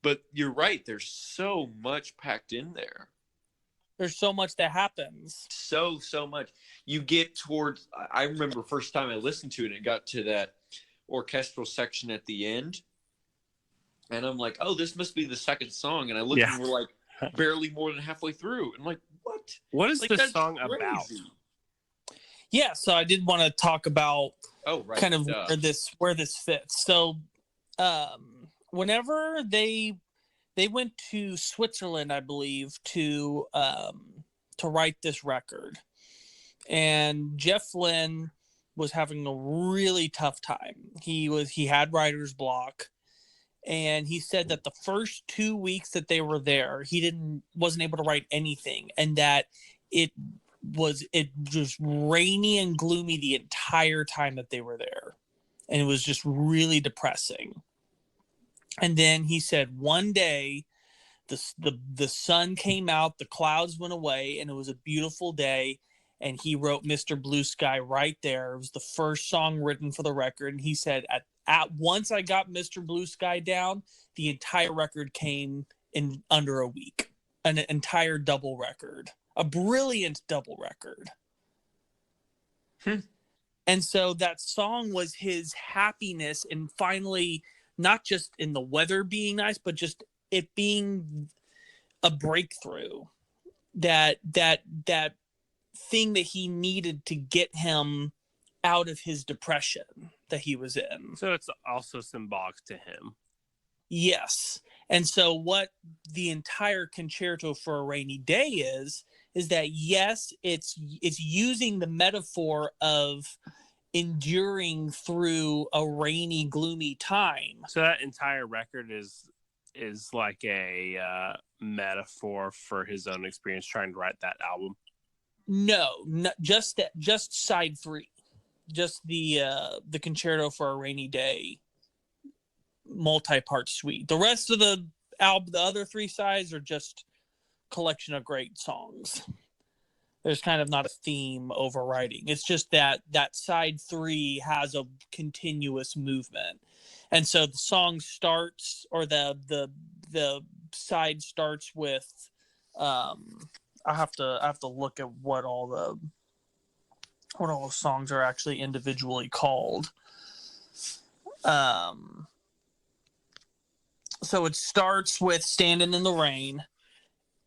But you're right, there's so much packed in there. There's so much that happens. So much. You get towards, I remember first time I listened to it, it got to that orchestral section at the end. And I'm like, oh, this must be the second song. And I look and we're like barely more than halfway through. And I'm like, what? What is this song about? Yeah, so I did want to talk about kind of where this fits. So whenever they went to Switzerland, I believe, to write this record, and Jeff Lynne was having a really tough time. He had writer's block, and he said that the first 2 weeks that they were there, he wasn't able to write anything, and that it was just rainy and gloomy the entire time that they were there, and it was just really depressing. And then he said one day the sun came out, the clouds went away, and it was a beautiful day, and he wrote Mr. Blue Sky right there. It was the first song written for the record, and he said at once I got Mr. Blue Sky down, the entire record came in under a week. An entire double record. A brilliant double record. And so that song was his happiness, and finally, not just in the weather being nice, but just it being a breakthrough. That thing that he needed to get him out of his depression that he was in. So it's also symbolic to him. Yes. And so what the entire Concerto for a Rainy Day is that, yes, it's using the metaphor of enduring through a rainy, gloomy time. So that entire record is like a metaphor for his own experience trying to write that album. No, just side 3, just the Concerto for a Rainy Day multi-part suite. The rest of the album, the other 3 sides, are just collection of great songs. There's kind of not a theme overriding. It's just that side 3 has a continuous movement. And so the song starts, or the side starts with I have to look at what all the songs are actually individually called. So it starts with Standing in the Rain,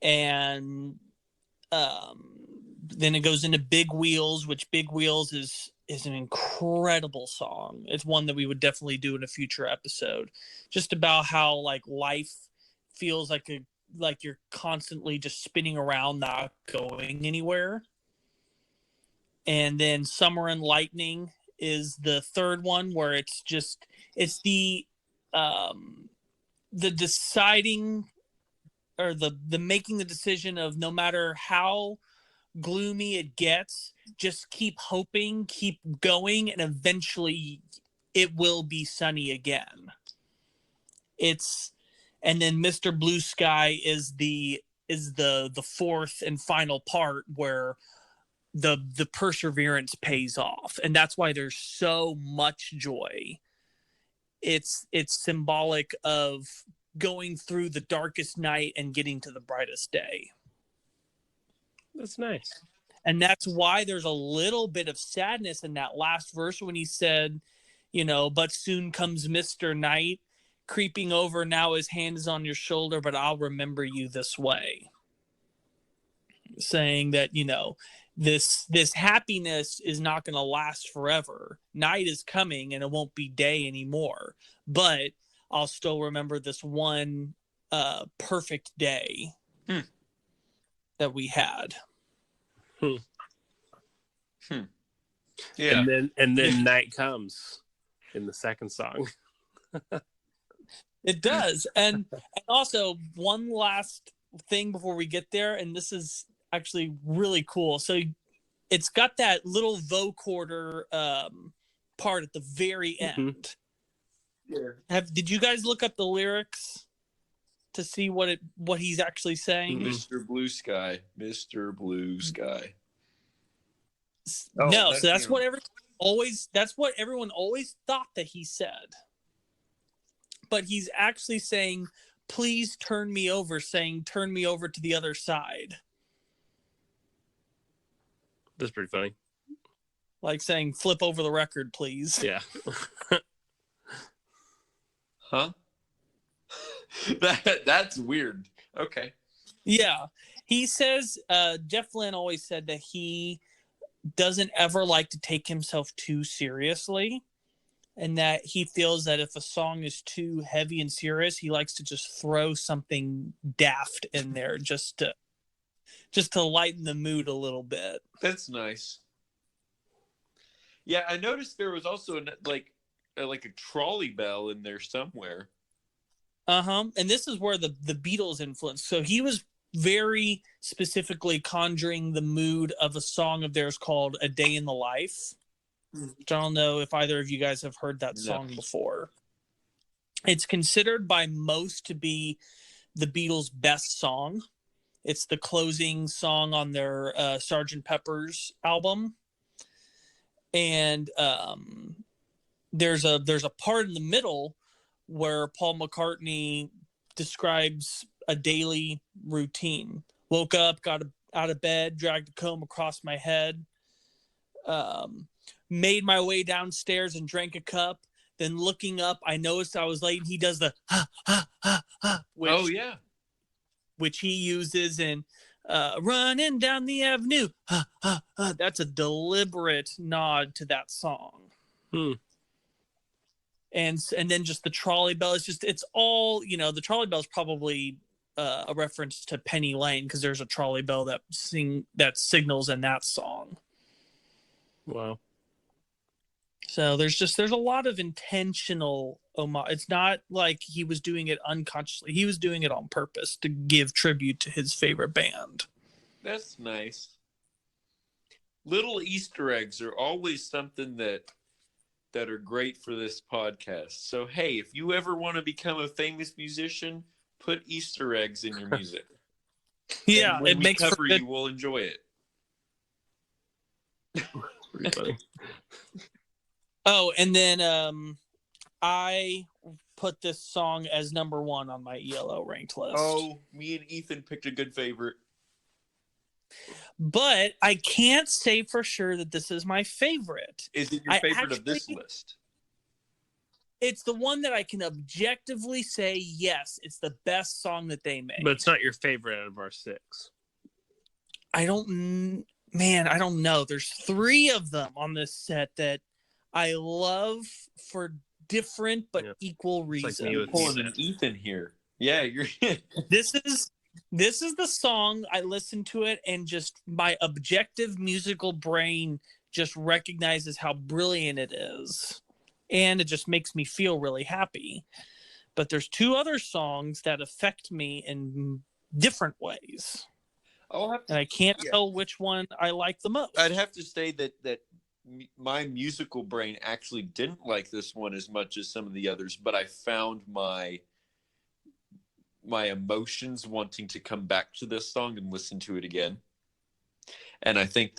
and then it goes into Big Wheels, which Big Wheels is an incredible song. It's one that we would definitely do in a future episode, just about how like life feels like you're constantly just spinning around, not going anywhere. And then Summer and Lightning is the third one, where it's the deciding, or the making the decision of, no matter how gloomy it gets, just keep hoping, keep going, and eventually it will be sunny again. And then Mr. Blue Sky is the fourth and final part, where the perseverance pays off, and that's why there's so much joy. It's symbolic of going through the darkest night and getting to the brightest day. That's nice. And that's why there's a little bit of sadness in that last verse when he said, but soon comes Mr. Night creeping over, now his hand is on your shoulder, but I'll remember you this way. Saying that, this happiness is not going to last forever. Night is coming and it won't be day anymore, but I'll still remember this one perfect day that we had. Yeah. And then night comes in the second song. It does. And also, one last thing before we get there, and this is actually really cool. So it's got that little vocoder part at the very end. Yeah. Did you guys look up the lyrics to see what he's actually saying? Mr. Blue Sky, Mr. Blue Sky. No, so that's what everyone always thought that he said. But he's actually saying, please turn me over, saying, turn me over to the other side. That's pretty funny. Like saying, flip over the record, please. Yeah. Huh? That's weird. Okay. Yeah. He says, Jeff Lynne always said that he doesn't ever like to take himself too seriously, and that he feels that if a song is too heavy and serious, he likes to just throw something daft in there just to lighten the mood a little bit. That's nice. Yeah, I noticed there was also like a trolley bell in there somewhere. And this is where the Beatles influence. So he was very specifically conjuring the mood of a song of theirs called "A Day in the Life." Which I don't know if either of you guys have heard that song before. It's considered by most to be the Beatles' best song. It's the closing song on their Sgt. Pepper's album. And there's a part in the middle where Paul McCartney describes a daily routine. Woke up, got out of bed, dragged a comb across my head, made my way downstairs and drank a cup. Then looking up, I noticed I was late. And he does the which he uses in running down the avenue. That's a deliberate nod to that song. And then just the trolley bell is it's all, the trolley bell is probably a reference to Penny Lane, because there's a trolley bell that signals in that song. Wow. So there's a lot of intentional homage. It's not like he was doing it unconsciously. He was doing it on purpose to give tribute to his favorite band. That's nice. Little Easter eggs are always something that are great for this podcast. So, hey, if you ever want to become a famous musician, put Easter eggs in your music. Yeah, and when it we makes for cover good. you, we'll enjoy it. Pretty funny. Oh, and then I put this song as number 1 on my ELO ranked list. Oh, me and Ethan picked a good favorite. But I can't say for sure that this is my favorite. Is it your favorite of this list? It's the one that I can objectively say, yes, it's the best song that they made. But it's not your favorite out of our 6. I don't know. There's 3 of them on this set that I love for different but equal reasons. Like me with pulling an Ethan here. Yeah, you're. This is the song. I listen to it and just my objective musical brain just recognizes how brilliant it is. And it just makes me feel really happy. But there's 2 other songs that affect me in different ways. And I can't tell which one I like the most. I'd have to say that my musical brain actually didn't like this one as much as some of the others, but I found my emotions wanting to come back to this song and listen to it again. And I think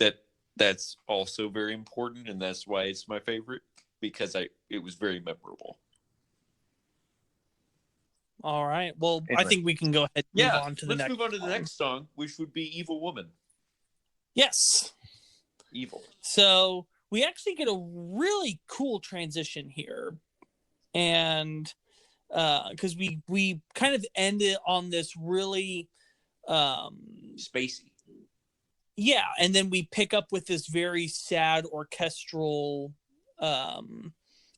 that's also very important, and that's why it's my favorite, because it was very memorable. All right. Well, anyway. I think we can go ahead and move on to the next. Let's move on to the next song, which would be Evil Woman. Yes. Evil. So we actually get a really cool transition here. And because we kind of ended on this really spacey. Yeah, and then we pick up with this very sad orchestral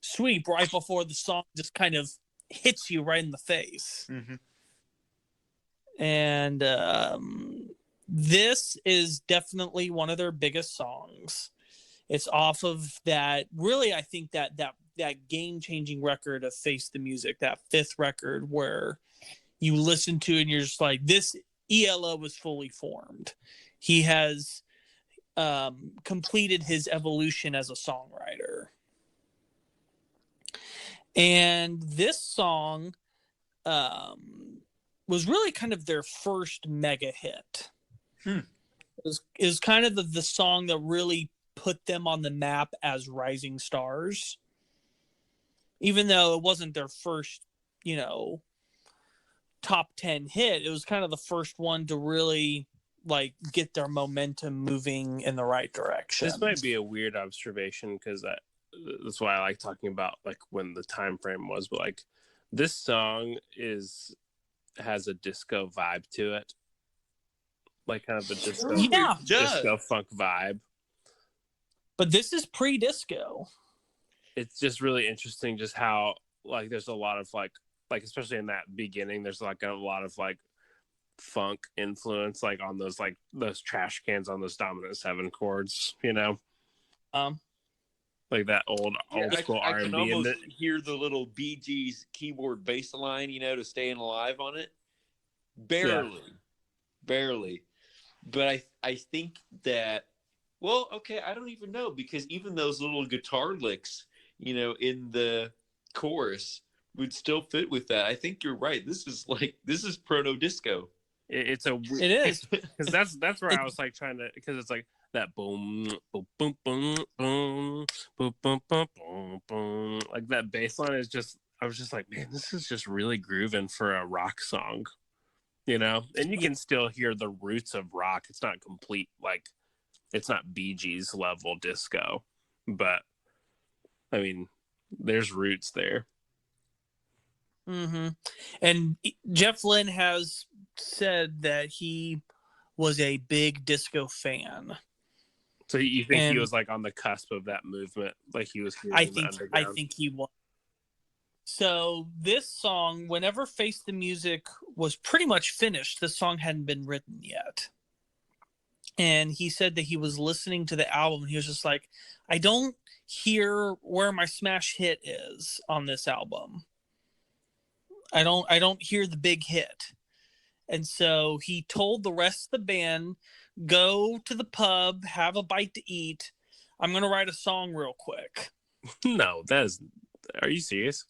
sweep right before the song just kind of hits you right in the face. Mm-hmm. And this is definitely one of their biggest songs. It's off of that, really, I think that game-changing record of Face the Music, that 5th record where you listen to it and you're just like, this ELO was fully formed. He has completed his evolution as a songwriter. And this song was really kind of their first mega hit. It was kind of the song that really put them on the map as rising stars. Even though it wasn't their first, top 10 hit, it was kind of the first one to really like get their momentum moving in the right direction. This might be a weird observation because that's why I like talking about like when the time frame was, but like this song has a disco vibe to it, like kind of a disco funk vibe. But this is pre-disco. It's just really interesting just how like there's a lot of like especially in that beginning there's like a lot of like funk influence like on those trash cans on those dominant 7 chords, like that old school R&B. I can almost hear the little Bee Gees keyboard bass line, to Staying Alive on it. Barely. But I think that, well, okay, I don't even know, because even those little guitar licks, in the chorus would still fit with that. I think you're right. This is proto disco. It is because that's where I was like trying to, because it's like that boom boom boom boom boom boom boom boom boom, like that bass line is just, I was just like, man, this is just really grooving for a rock song, and you can still hear the roots of rock. It's not complete, like it's not Bee Gees level disco, but I mean there's roots there. Mm-hmm. And Jeff Lynne has said that he was a big disco fan. So you think he was like on the cusp of that movement, like he was? I think he was. So this song, whenever Face the Music was pretty much finished, this song hadn't been written yet. And he said that he was listening to the album and he was just like, I don't hear where my smash hit is on this album. I don't hear the big hit. And so he told the rest of the band, go to the pub, have a bite to eat. I'm going to write a song real quick. No, are you serious?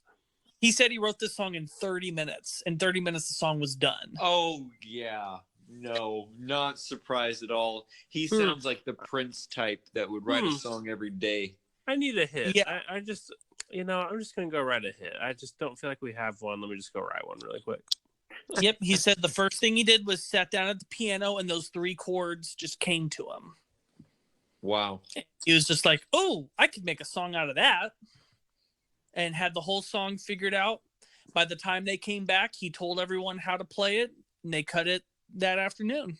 He said he wrote this song in 30 minutes. In 30 minutes, the song was done. Oh, yeah. No, not surprised at all. He sounds like the Prince type that would write a song every day. I need a hit. Yeah. I just, I'm just going to go write a hit. I just don't feel like we have one. Let me just go write one really quick. Yep. He said the first thing he did was sat down at the piano and those 3 chords just came to him. Wow. He was just like, oh, I could make a song out of that. And had the whole song figured out. By the time they came back, he told everyone how to play it, and they cut it that afternoon.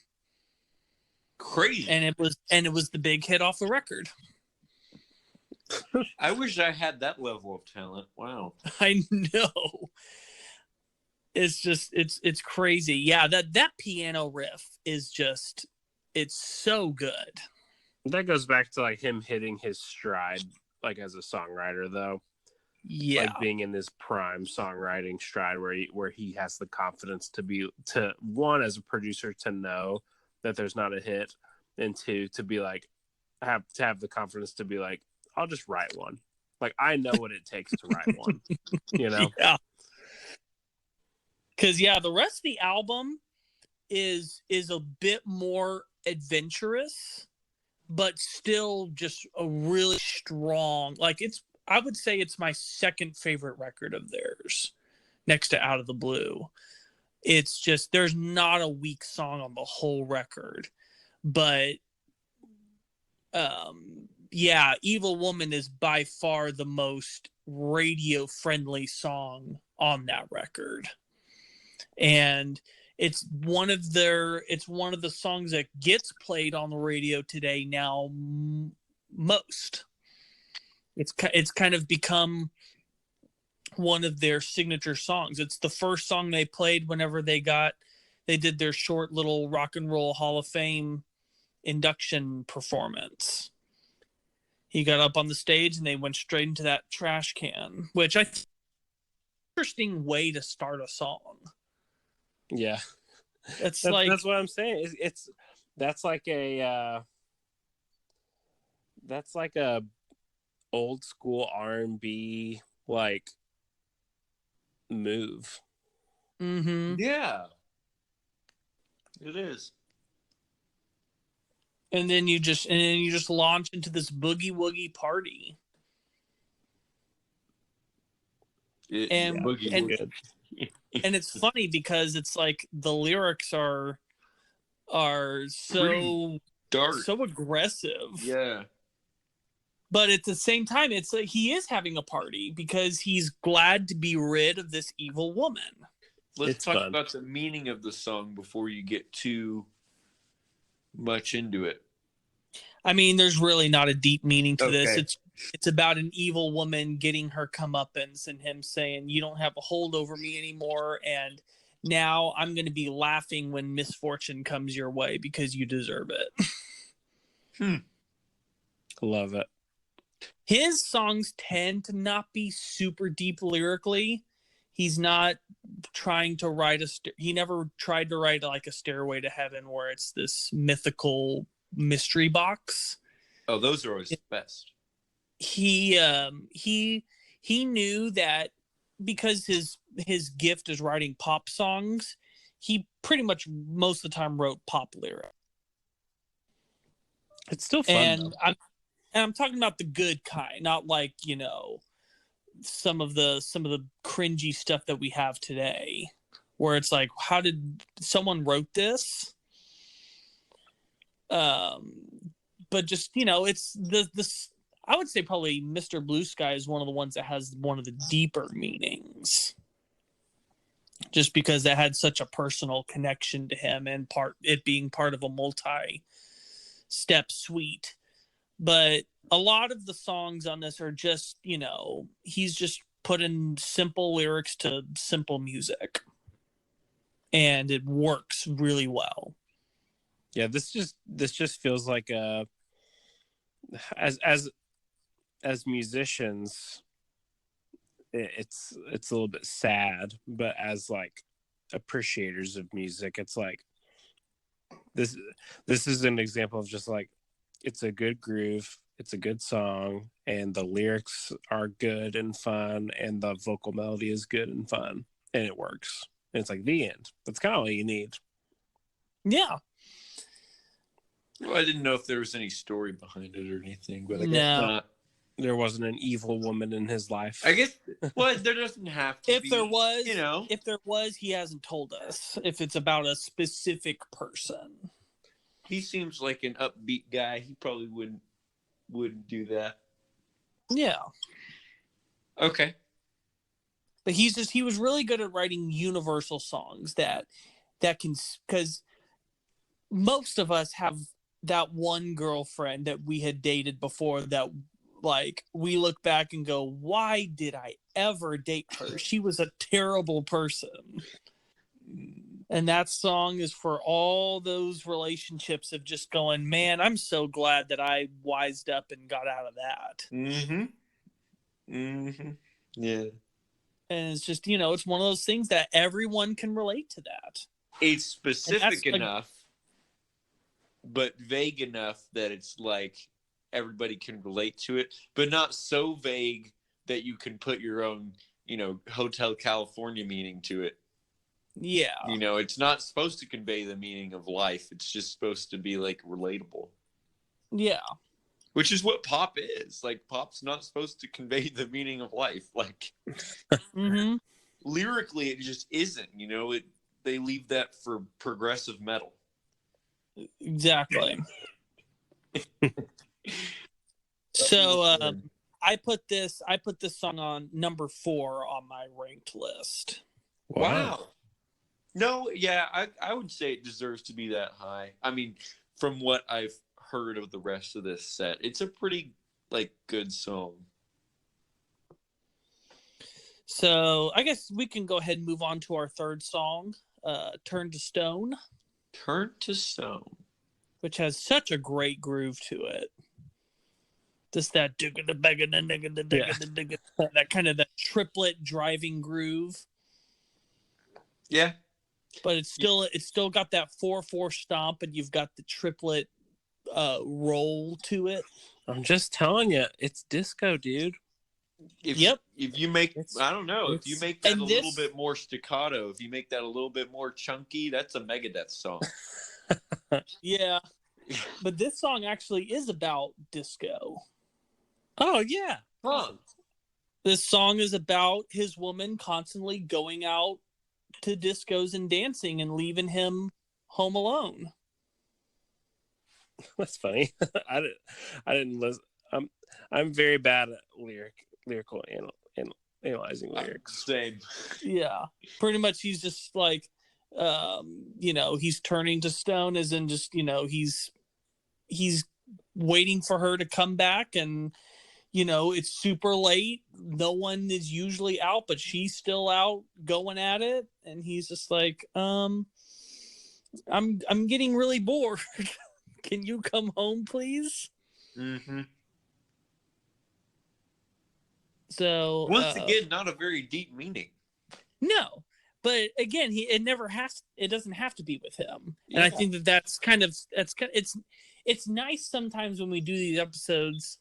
Crazy. And it was the big hit off the record. I wish I had that level of talent. Wow. I know. It's just it's crazy. Yeah, that piano riff is just, it's so good. That goes back to like him hitting his stride like as a songwriter though. Yeah. Like being in this prime songwriting stride where he has the confidence to one, as a producer, to know that there's not a hit, and two, to be like have the confidence to be like, I'll just write one. Like, I know what it takes to write one. Yeah. Because the rest of the album is a bit more adventurous, but still just a really strong, like, I would say it's my second favorite record of theirs, next to Out of the Blue. It's just, there's not a weak song on the whole record, but Evil Woman is by far the most radio friendly song on that record. And it's one of the songs that gets played on the radio today now most. It's kind of become one of their signature songs. It's the first song they played whenever they did their short little Rock and Roll Hall of Fame induction performance. He got up on the stage and they went straight into that trash can, which I think is an interesting way to start a song. Yeah. That's what I'm saying. That's like a old school R&B like move. Mm-hmm. Yeah, it is. And then you just launch into this boogie woogie party. And it's funny because it's like the lyrics are so dark, so aggressive. Yeah. But at the same time, it's like he is having a party because he's glad to be rid of this evil woman. Let's talk about the meaning of the song before you get too much into it. I mean, there's really not a deep meaning to this. It's about an evil woman getting her comeuppance and him saying, you don't have a hold over me anymore, and now I'm going to be laughing when misfortune comes your way because you deserve it. Love it. His songs tend to not be super deep lyrically. He's not trying to write he never tried to write like a Stairway to Heaven where it's this mythical mystery box. Oh, those are always the best. He knew that because his gift is writing pop songs, he pretty much most of the time wrote pop lyrics. It's still fun. And I'm talking about the good kind, not like, some of the cringy stuff that we have today, where it's like, how did someone wrote this? But just, it's this. I would say probably Mr. Blue Sky is one of the ones that has one of the deeper meanings, just because that had such a personal connection to him and it being part of a multi-step suite. But a lot of the songs on this are just, he's just putting simple lyrics to simple music, and it works really well. Yeah, this just feels like as musicians, it's a little bit sad, but as like appreciators of music, it's like this is an example of just like, it's a good groove, it's a good song, and the lyrics are good and fun, and the vocal melody is good and fun, and it works. And it's like the end. That's kind of all you need. Yeah. Well, I didn't know if there was any story behind it or anything, but I guess No. not. There wasn't an evil woman in his life. I guess, well, there doesn't have to If be. there was, you know, if there was, he hasn't told us if it's about a specific person. he seems like an upbeat guy. He probably wouldn't do that. Yeah. Okay. But he was really good at writing universal songs that can, because most of us have that one girlfriend that we had dated before that, like, we look back and go, why did I ever date her? She was a terrible person. And that song is for all those relationships of just going, man, I'm so glad that I wised up and got out of that. Mm-hmm. Mm-hmm. Yeah. And it's just, it's one of those things that everyone can relate to that. It's specific enough, but vague enough that it's like everybody can relate to it, but not so vague that you can put your own, Hotel California meaning to it. Yeah. It's not supposed to convey the meaning of life. It's just supposed to be like relatable. Yeah. Which is what pop is. Like, pop's not supposed to convey the meaning of life. Like, mm-hmm. Lyrically, it just isn't. They leave that for progressive metal. Exactly. So I put this song on number 4 on my ranked list. Wow. No, yeah, I would say it deserves to be that high. I mean, from what I've heard of the rest of this set, it's a pretty good song. So I guess we can go ahead and move on to our third song, Turn to Stone. Turn to Stone. Which has such a great groove to it. Just that that kind of that triplet driving groove. Yeah. But it's still got that 4/4 stomp, and you've got the triplet roll to it. I'm just telling you, it's disco, dude. If you make, I don't know, if you make that a little bit more staccato, if you make that a little bit more chunky, that's a Megadeth song. Yeah. But this song actually is about disco. Oh, yeah. Huh. This song is about his woman constantly going out to discos and dancing and leaving him home alone. That's funny. I didn't listen. I'm very bad at lyrical analyzing lyrics. Same. Yeah. Pretty much he's just like, he's turning to stone, as in just, he's waiting for her to come back, and it's super late, no one is usually out, but she's still out going at it, and he's just like, I'm getting really bored. Can you come home, please? Mm-hmm. So once again, not a very deep meaning. No. But again, it doesn't have to be with him. Yeah. And I think it's nice sometimes when we do these episodes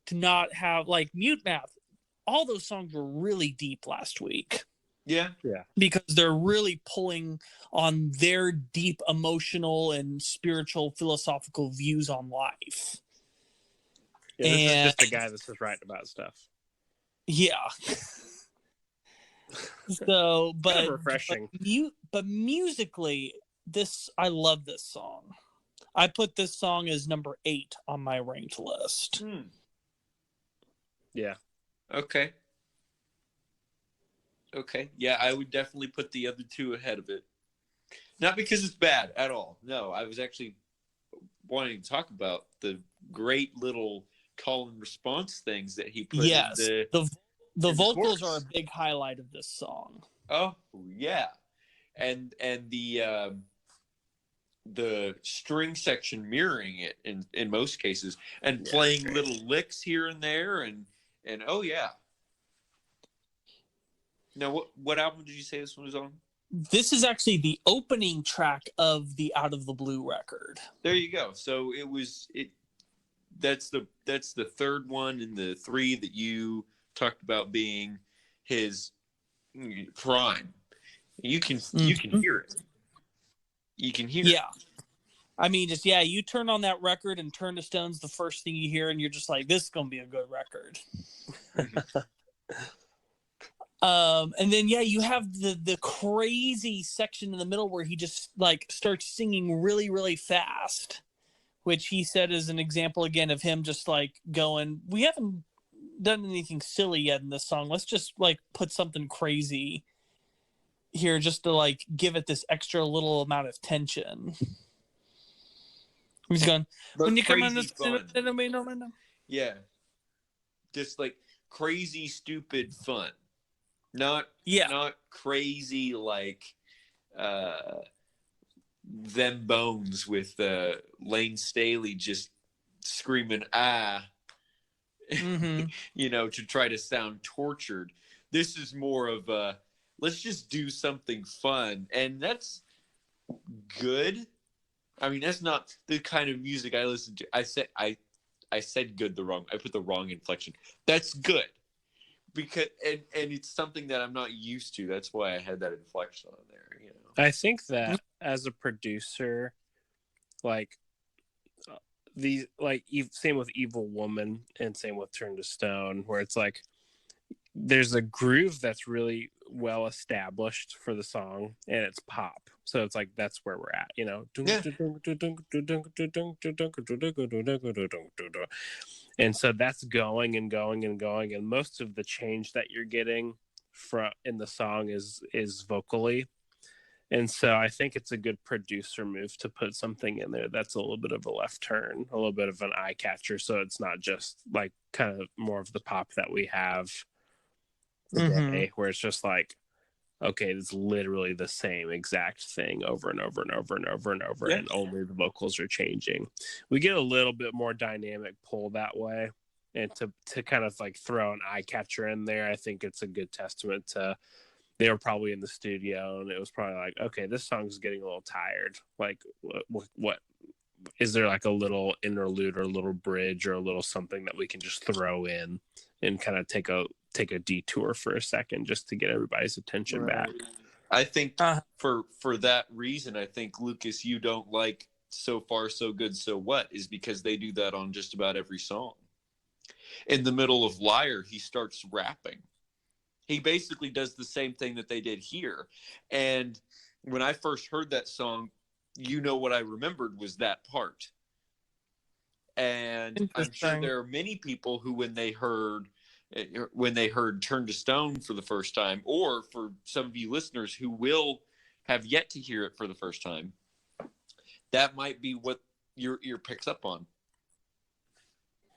to not have, like, Mute Math. All those songs were really deep last week. Yeah. Yeah. Because they're really pulling on their deep emotional and spiritual philosophical views on life. Yeah, this is just a guy that's just writing about stuff. Yeah. So, but kind of refreshing. But musically, I love this song. I put this song as number 8 on my ranked list. Yeah. Okay. Yeah, I would definitely put the other two ahead of it. Not because it's bad at all. No, I was actually wanting to talk about the great little call and response things that he put. Yes, the vocals chorus are a big highlight of this song. Oh yeah, and the string section mirroring it in most cases, and playing little licks here and there, and oh yeah. Now, what album did you say this one was on? This is actually the opening track of the Out of the Blue record. There you go. So that's the third one in the 3 that you talked about being his prime. You can hear it. You can hear it. I mean, just yeah, you turn on that record and Turn to Stone's the first thing you hear, and you're just like, this is gonna be a good record. And then yeah, you have the crazy section in the middle where he just like starts singing really, really fast, which he said is an example again of him just like going, we haven't done anything silly yet in this song. Let's just like put something crazy here just to like give it this extra little amount of tension. He's going, but when you come on crazy this, fun. Yeah, just like crazy, stupid fun. Not crazy like them bones with Lane Staley just screaming you know, to try to sound tortured. This is more of a let's just do something fun, and that's good. I mean, that's not the kind of music I listen to. I said good I put the wrong inflection. That's good. Because and it's something that I'm not used to. That's why I had that inflection on there, you know. I think that as a producer, like same with Evil Woman and same with Turn to Stone, where it's like there's a groove that's really well established for the song and it's pop. So it's like that's where we're at, you know. Yeah. And so that's going and going and going, and most of the change that you're getting from in the song is vocally. And so I think it's a good producer move to put something in there that's a little bit of a left turn, a little bit of an eye catcher, so it's not just like kind of more of the pop that we have today, where it's just like, okay, it's literally the same exact thing over and over and over and over and over, and only the vocals are changing. We get a little bit more dynamic pull that way, and to kind of like throw an eye catcher in there, I think it's a good testament to they were probably in the studio and it was probably like, okay, this song's getting a little tired. Like, what is there like a little interlude or a little bridge or a little something that we can just throw in and kind of take a detour for a second just to get everybody's attention back. I think for that reason, I think, Lucas, you don't like So Far So Good So What is because they do that on just about every song. In the middle of Liar, he starts rapping. He basically does the same thing that they did here. And when I first heard that song, you know what I remembered was that part. And I'm sure there are many people who when they heard Turn to Stone for the first time, or for some of you listeners who will have yet to hear it for the first time, that might be what your ear picks up on.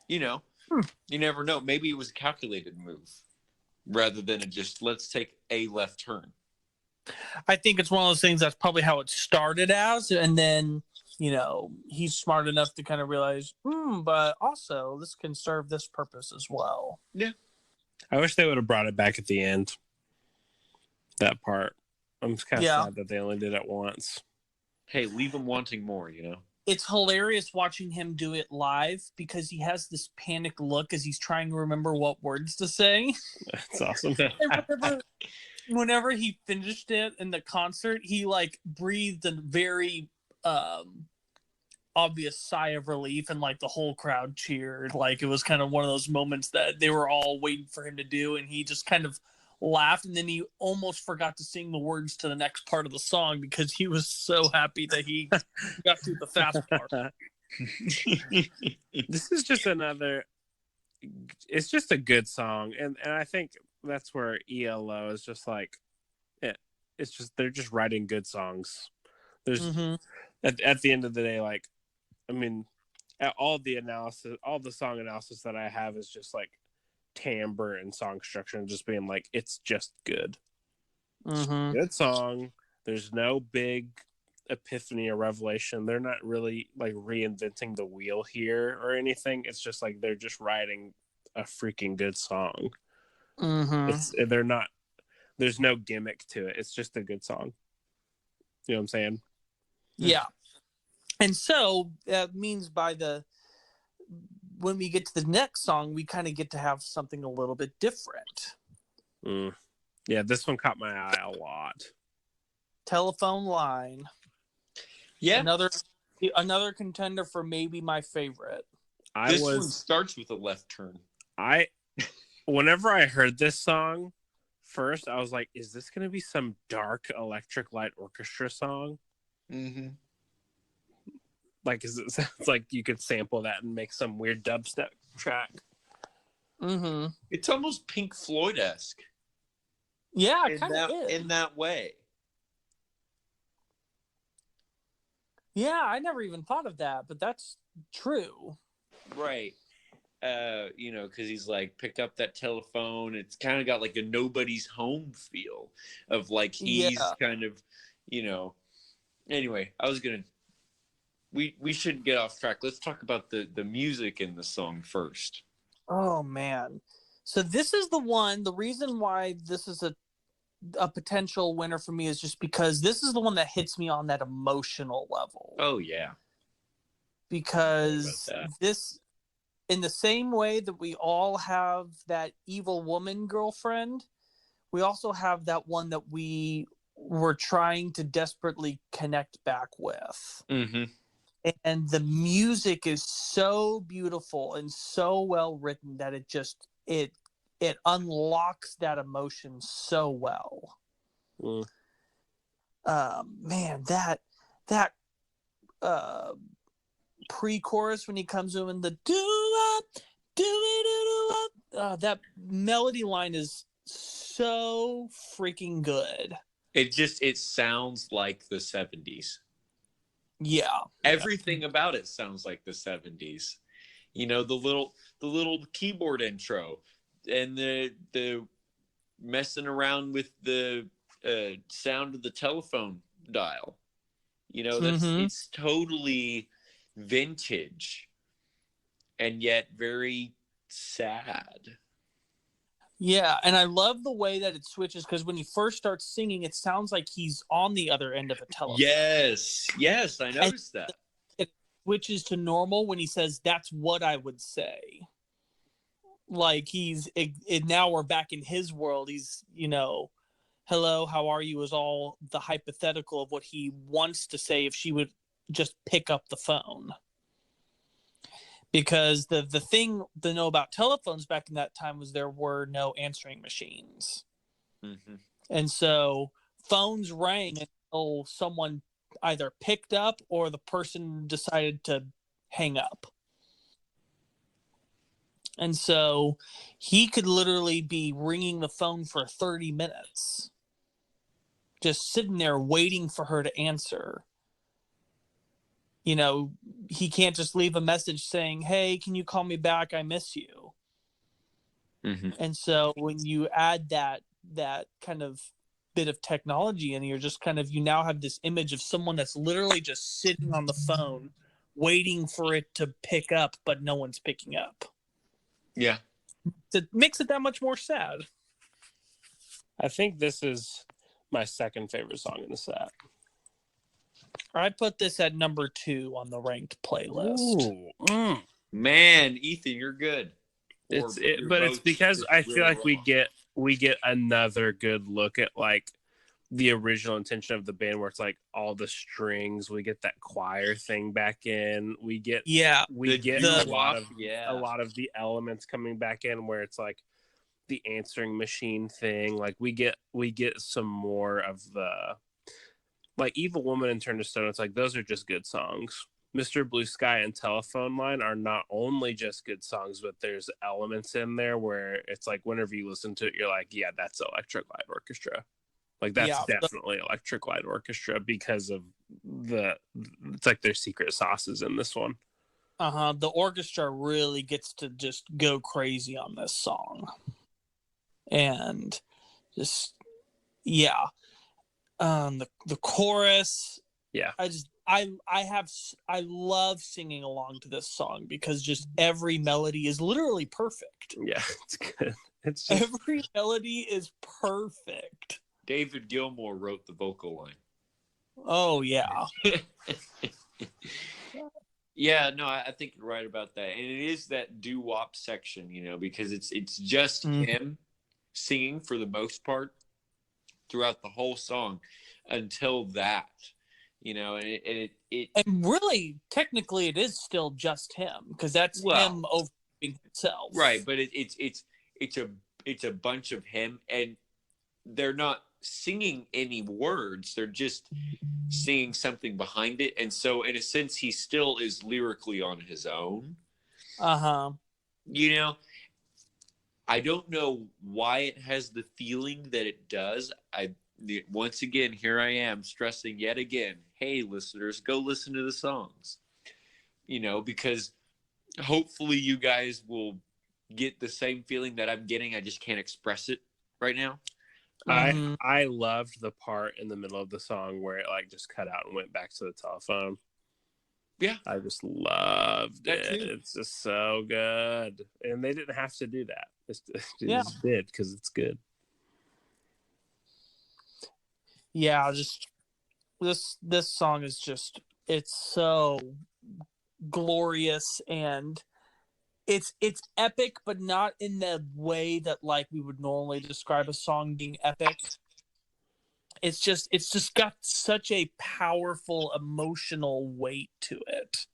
You know, you never know. Maybe it was a calculated move rather than just let's take a left turn. I think it's one of those things that's probably how it started as, and then, you know, he's smart enough to kind of realize, but also this can serve this purpose as well. Yeah. I wish they would have brought it back at the end. That part. I'm just kind of sad that they only did it once. Hey, leave them wanting more, you know? It's hilarious watching him do it live because he has this panicked look as he's trying to remember what words to say. That's awesome. Whenever he finished it in the concert, he like breathed a very obvious sigh of relief, and like the whole crowd cheered. Like it was kind of one of those moments that they were all waiting for him to do, and he just kind of laughed, and then he almost forgot to sing the words to the next part of the song because he was so happy that he got through the fast part. This is just it's just a good song, and I think that's where ELO is just like it's just they're just writing good songs. There's at the end of the day, like, I mean, all the song analysis that I have is just like timbre and song structure and just being like, it's just good. Good song. There's no big epiphany or revelation. They're not really like reinventing the wheel here or anything. It's just like they're just writing a freaking good song. They're not. There's no gimmick to it. It's just a good song. You know what I'm saying? Yeah. And so that means when we get to the next song, we kind of get to have something a little bit different. Yeah, this one caught my eye a lot. Telephone Line. Yeah. Another Another contender for maybe my favorite. This one starts with a left turn. Whenever I heard this song first, I was like, is this going to be some dark Electric Light Orchestra song? Mm-hmm. Like, it sounds like you could sample that and make some weird dubstep track. Mm-hmm. It's almost Pink Floyd-esque. Yeah, kind of in that way. Yeah, I never even thought of that, but that's true. Right. Because he's like, pick up that telephone. It's kind of got like a nobody's home feel of like he's kind of, Anyway, we shouldn't get off track. Let's talk about the music in the song first. Oh man. So this is the reason why this is a potential winner for me is just because this is the one that hits me on that emotional level. Oh yeah. Because this, in the same way that we all have that evil woman girlfriend, we also have that one that we were trying to desperately connect back with. Mm-hmm. And the music is so beautiful and so well written that it unlocks that emotion so well. Man, that pre-chorus when he comes in the that melody line is so freaking good. It sounds like the 70s. Yeah. Everything about it sounds like the 70s. The little keyboard intro and the messing around with the sound of the telephone dial. It's totally vintage and yet very sad. Yeah, and I love the way that it switches because when he first starts singing, it sounds like he's on the other end of a telephone. Yes, I noticed that. It switches to normal when he says, "That's what I would say." Like now we're back in his world. He's, hello, how are you is all the hypothetical of what he wants to say if she would just pick up the phone. Because the thing to know about telephones back in that time was there were no answering machines. Mm-hmm. And so phones rang until someone either picked up or the person decided to hang up. And so he could literally be ringing the phone for 30 minutes, just sitting there waiting for her to answer. He can't just leave a message saying, "Hey, can you call me back? I miss you." Mm-hmm. And so when you add that kind of bit of technology in, you're just you now have this image of someone that's literally just sitting on the phone waiting for it to pick up, but no one's picking up. Yeah. It makes it that much more sad. I think this is my second favorite song in the set. I put this at number 2 on the ranked playlist. Ooh. Man, Ethan, you're good. It's because I feel like we get another good look at like the original intention of the band, where it's like all the strings. We get that choir thing back in. We get a lot of the elements coming back in, where it's like the answering machine thing. Like we get some more of the like Evil Woman and Turn to Stone. It's like those are just good songs. Mr. Blue Sky and Telephone Line are not only just good songs, but there's elements in there where it's like whenever you listen to it, you're like, yeah, that's Electric Light Orchestra. Like that's definitely Electric Light Orchestra because of it's like their secret sauces in this one. The orchestra really gets to just go crazy on this song. And just, yeah. The chorus. Yeah. I love singing along to this song because just every melody is literally perfect. Yeah, it's good. Every melody is perfect. David Gilmour wrote the vocal line. Oh yeah. Yeah, no, I think you're right about that. And it is that doo-wop section, because it's just him singing for the most part throughout the whole song until that. you know, and it and really technically it is still just him because that's him over himself, right? But it's a bunch of him, and they're not singing any words; they're just singing something behind it, and so in a sense, he still is lyrically on his own. You know, I don't know why it has the feeling that it does. Once again, here I am stressing yet again. Hey, listeners, go listen to the songs. You know, because hopefully you guys will get the same feeling that I'm getting. I just can't express it right now. I loved the part in the middle of the song where it like just cut out and went back to the telephone. Yeah, I just loved that it. too. It's just so good, and they didn't have to do that. They Yeah. just did because it's good. Yeah, just this song is just, it's so glorious, and it's epic, but not in the way that like we would normally describe a song being epic. It's just got such a powerful emotional weight to it.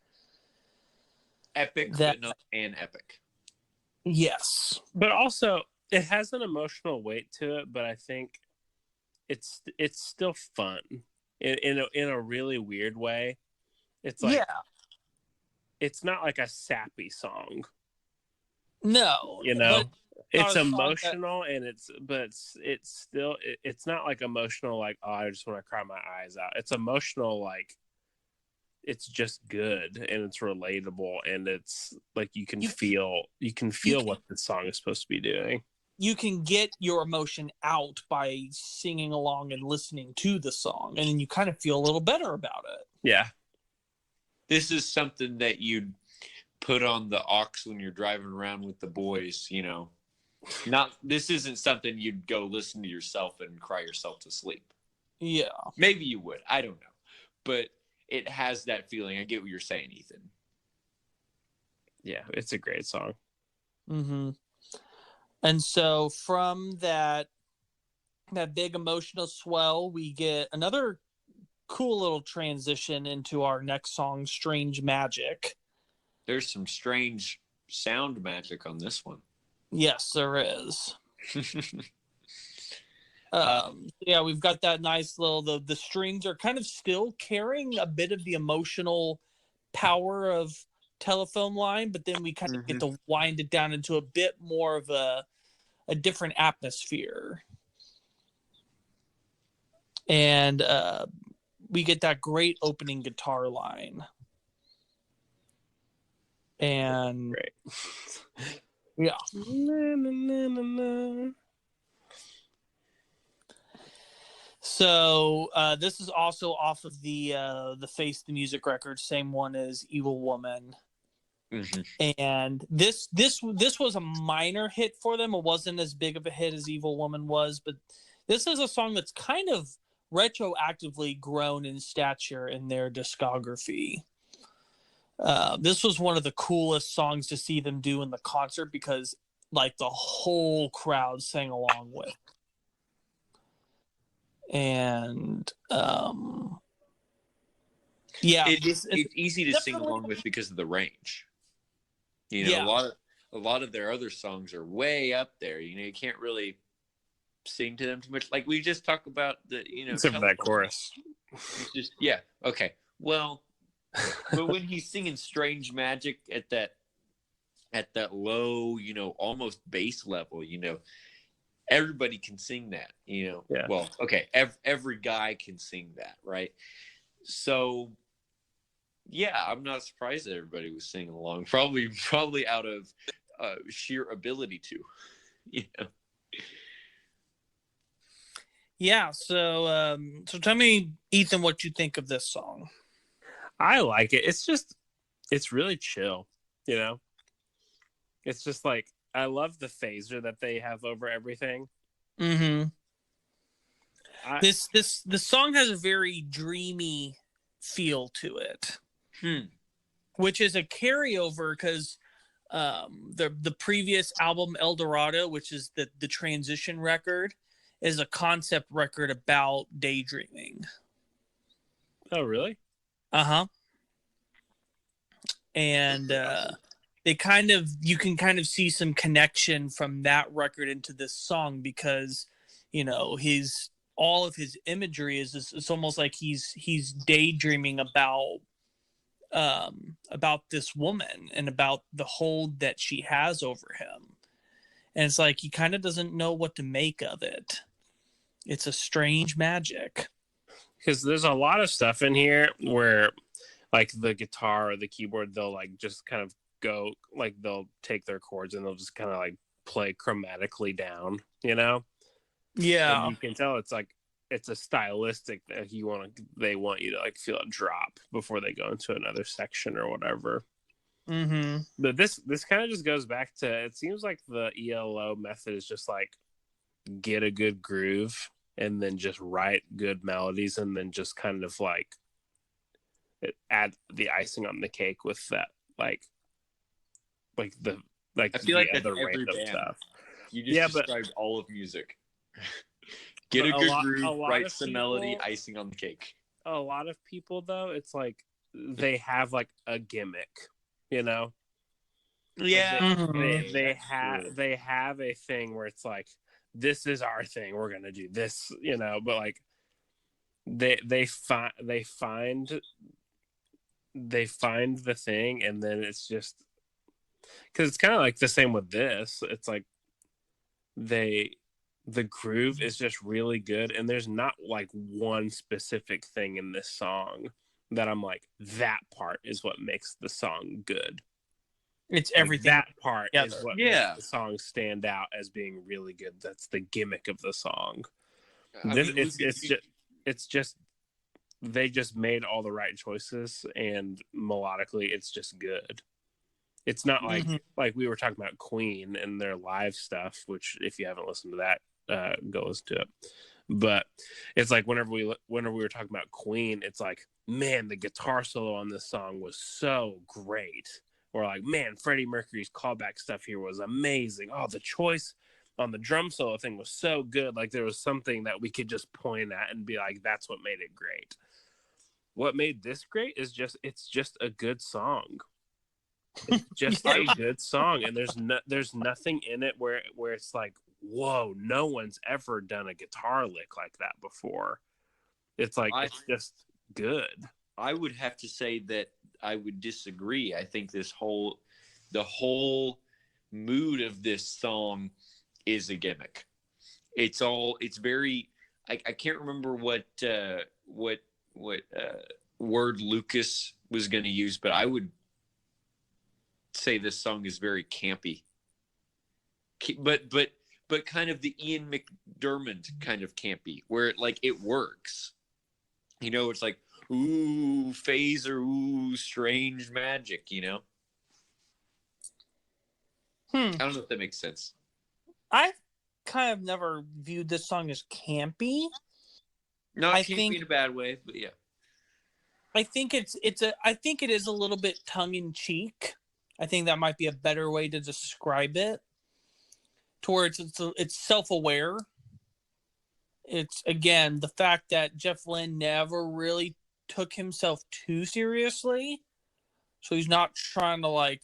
Epic, but not an epic. Yes, but also it has an emotional weight to it. But I think it's still fun in a really weird way. It's like it's not like a sappy song. No, you know, it's emotional that... and it's still it's not like emotional like, oh, I just want to cry my eyes out. It's emotional like it's just good and it's relatable and it's like you can feel what the song is supposed to be doing. You can get your emotion out by singing along and listening to the song, and then you kind of feel a little better about it. Yeah. This is something that you'd put on the aux when you're driving around with the boys, you know. This isn't something you'd go listen to yourself and cry yourself to sleep. Yeah. Maybe you would. I don't know. But it has that feeling. I get what you're saying, Ethan. Yeah, it's a great song. Mm-hmm. And so from that big emotional swell, we get another cool little transition into our next song, Strange Magic. There's some strange sound magic on this one. Yes, there is. Yeah, we've got that nice little, the strings are kind of still carrying a bit of the emotional power of Telephone Line, but then we kind of get to wind it down into a bit more of a different atmosphere. And we get that great opening guitar line. And great. Yeah. Na, na, na, na, na. So this is also off of the Face the Music record, same one as Evil Woman. And this was a minor hit for them. It wasn't as big of a hit as Evil Woman was, but this is a song that's kind of retroactively grown in stature in their discography. This was one of the coolest songs to see them do in the concert because like the whole crowd sang along with. And yeah, it's easy to sing along with because of the range. You know, a lot of their other songs are way up there. You know, you can't really sing to them too much. Like we just talked about the, you know, except for that chorus. It's just okay. Well, but when he's singing Strange Magic at that low, you know, almost bass level, you know, everybody can sing that, you know. Yeah. Well, okay, every guy can sing that, right? So yeah, I'm not surprised that everybody was singing along. Probably out of sheer ability to, you know. Yeah. So tell me, Ethan, what you think of this song. I like it. It's really chill, you know. It's just like I love the phaser that they have over everything. The song has a very dreamy feel to it, which is a carryover because the previous album El Dorado, which is the transition record, is a concept record about daydreaming. Oh, really? Uh-huh. And you can kind of see some connection from that record into this song because, all of his imagery is it's almost like he's daydreaming about this woman and about the hold that she has over him. And it's like he kind of doesn't know what to make of it. It's a strange magic. Because there's a lot of stuff in here where, like, the guitar or the keyboard, they'll, like, just kind of go, like, they'll take their chords and they'll just kind of, like, play chromatically down, Yeah. And you can tell it's, like, it's a stylistic that they want you to, like, feel it drop before they go into another section or whatever. Mm-hmm. But this kind of just goes back to, it seems like the ELO method is just like get a good groove and then just write good melodies and then just kind of like add the icing on the cake with that, like the like I feel like that's other every random band. Stuff. You just described all of music. Get a good groove, write some melody, icing on the cake. A lot of people, though, it's like they have like a gimmick, Yeah. They have a thing where it's like, this is our thing, we're gonna do this, but like they find the thing, and then it's just because it's kind of like the same with this. It's like the groove is just really good, and there's not like one specific thing in this song that I'm like, that part is what makes the song good. It's everything. That part is what makes the song stand out as being really good. That's the gimmick of the song. It's just they just made all the right choices, and melodically it's just good. It's not like we were talking about Queen and their live stuff, which if you haven't listened to that, go listen to it. But it's like whenever we were talking about Queen, it's like, man, the guitar solo on this song was so great. Or like, man, Freddie Mercury's callback stuff here was amazing. Oh, the choice on the drum solo thing was so good. Like there was something that we could just point at and be like, that's what made it great. What made this great is it's just a good song. It's just a good song, and there's nothing in it where it's like, whoa, no one's ever done a guitar lick like that before. It's like it's just good. I would have to say that I would disagree. I think the whole mood of this song is a gimmick. It's very. I can't remember what word Lucas was going to use, but I would say this song is very campy. But kind of the Ian McDermott kind of campy, where it works. It's like, ooh, phaser, ooh, strange magic, I don't know if that makes sense. I kind of never viewed this song as campy. Not campy in a bad way, but yeah. I think I think it is a little bit tongue in cheek. I think that might be a better way to describe it. Towards it's self-aware. It's, again, the fact that Jeff Lynne never really took himself too seriously. So he's not trying to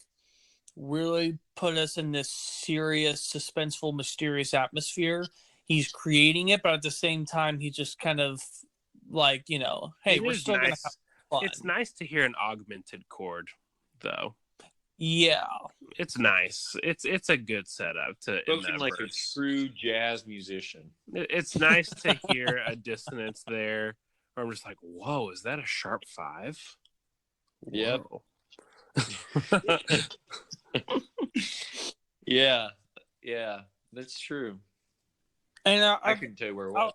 really put us in this serious, suspenseful, mysterious atmosphere. He's creating it, but at the same time, he's just kind of hey, we're still going to have fun. It's nice to hear an augmented chord, though. Yeah, it's nice. It's a good setup to spoken like a true jazz musician. It's nice to hear a dissonance there. Where I'm just like, whoa, is that a sharp 5? Yep. Yeah, that's true. And I couldn't tell you where it was.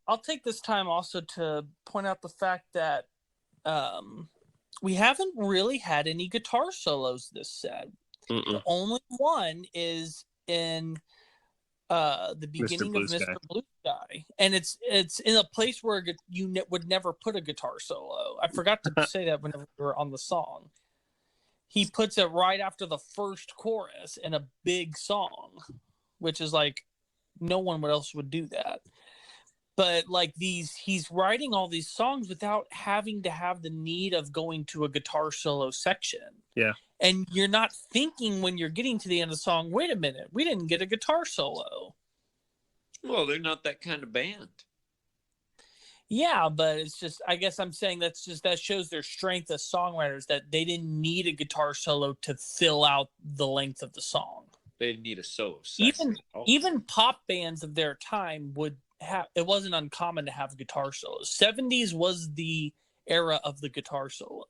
I'll take this time also to point out the fact that we haven't really had any guitar solos this set. The only one is in the beginning of Mr. Blue Sky, and it's in a place where you would never put a guitar solo. I forgot to say that whenever we were on the song. He puts it right after the first chorus in a big song, which is like no one else would do that. But like he's writing all these songs without having to have the need of going to a guitar solo section. Yeah. And you're not thinking when you're getting to the end of the song, wait a minute, we didn't get a guitar solo. Well, they're not that kind of band. Yeah, but it's just, I guess I'm saying that shows their strength as songwriters, that they didn't need a guitar solo to fill out the length of the song. They didn't need a solo section. Even pop bands of their time would have, it wasn't uncommon to have guitar solos. 70s was the era of the guitar solo.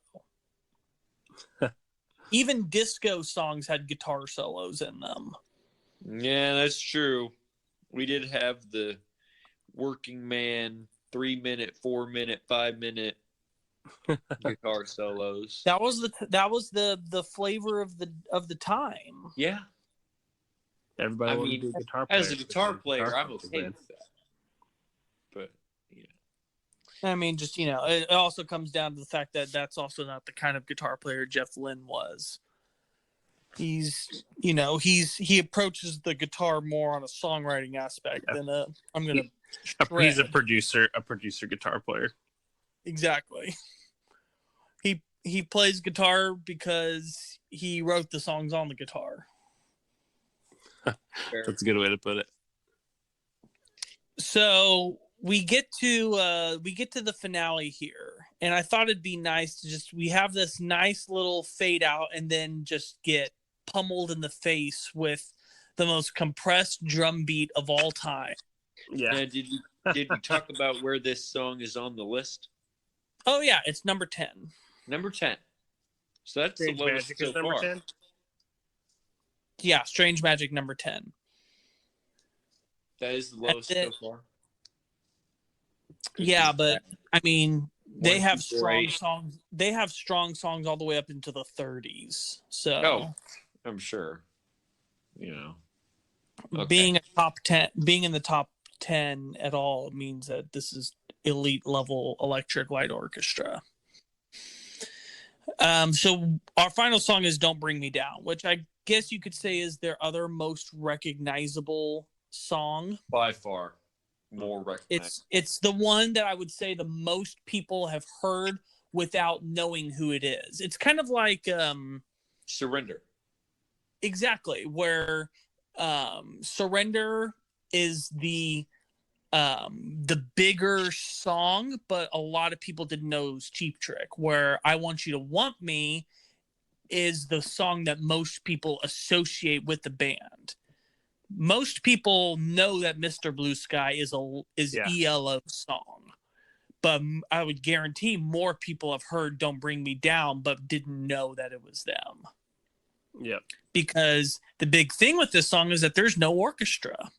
Even disco songs had guitar solos in them. Yeah, that's true. We did have the working man 3-minute, 4-minute, 5-minute guitar solos. That was the flavor of the time. Yeah. Everybody wanted to be a guitar player. As a guitar player, I'm okay with that. But I mean, just, it also comes down to the fact that that's also not the kind of guitar player Jeff Lynne was. He's, he approaches the guitar more on a songwriting aspect than he's a producer guitar player. Exactly. He plays guitar because he wrote the songs on the guitar. That's a good way to put it. So we get to the finale here, and I thought it'd be nice to we have this nice little fade out and then just get pummeled in the face with the most compressed drum beat of all time. Yeah. Did we talk about where this song is on the list? Oh yeah, it's number 10. Number 10. So that's Strange the lowest Magic so number far. 10? Yeah, Strange Magic number 10. That is the lowest so far. Yeah, but I mean, they have strong songs. They have strong songs all the way up into the 30s. So, I'm sure. Being in the top 10 at all means that this is elite level Electric Light Orchestra. So our final song is "Don't Bring Me Down," which I guess you could say is their other most recognizable song. By far, more recognizable. It's the one that I would say the most people have heard without knowing who it is. It's kind of like Surrender. Exactly, where Surrender is the bigger song, but a lot of people didn't know it was Cheap Trick. Where I Want You to Want Me is the song that most people associate with the band. Most people know that Mr. Blue Sky is ELO's song, but I would guarantee more people have heard Don't Bring Me Down but didn't know that it was them. Yep. Because the big thing with this song is that there's no orchestra.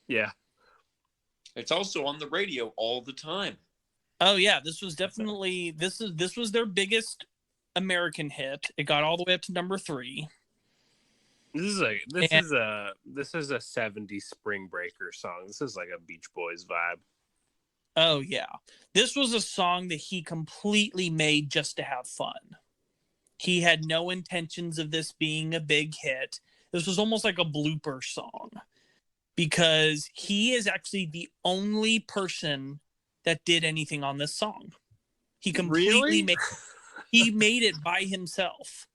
Yeah. It's also on the radio all the time. Oh yeah, this was definitely this was their biggest American hit. It got all the way up to number 3. This is a 70s spring breaker song. This is like a Beach Boys vibe. Oh yeah. This was a song that he completely made just to have fun. He had no intentions of this being a big hit. This was almost like a blooper song because he is actually the only person that did anything on this song. He completely made it by himself.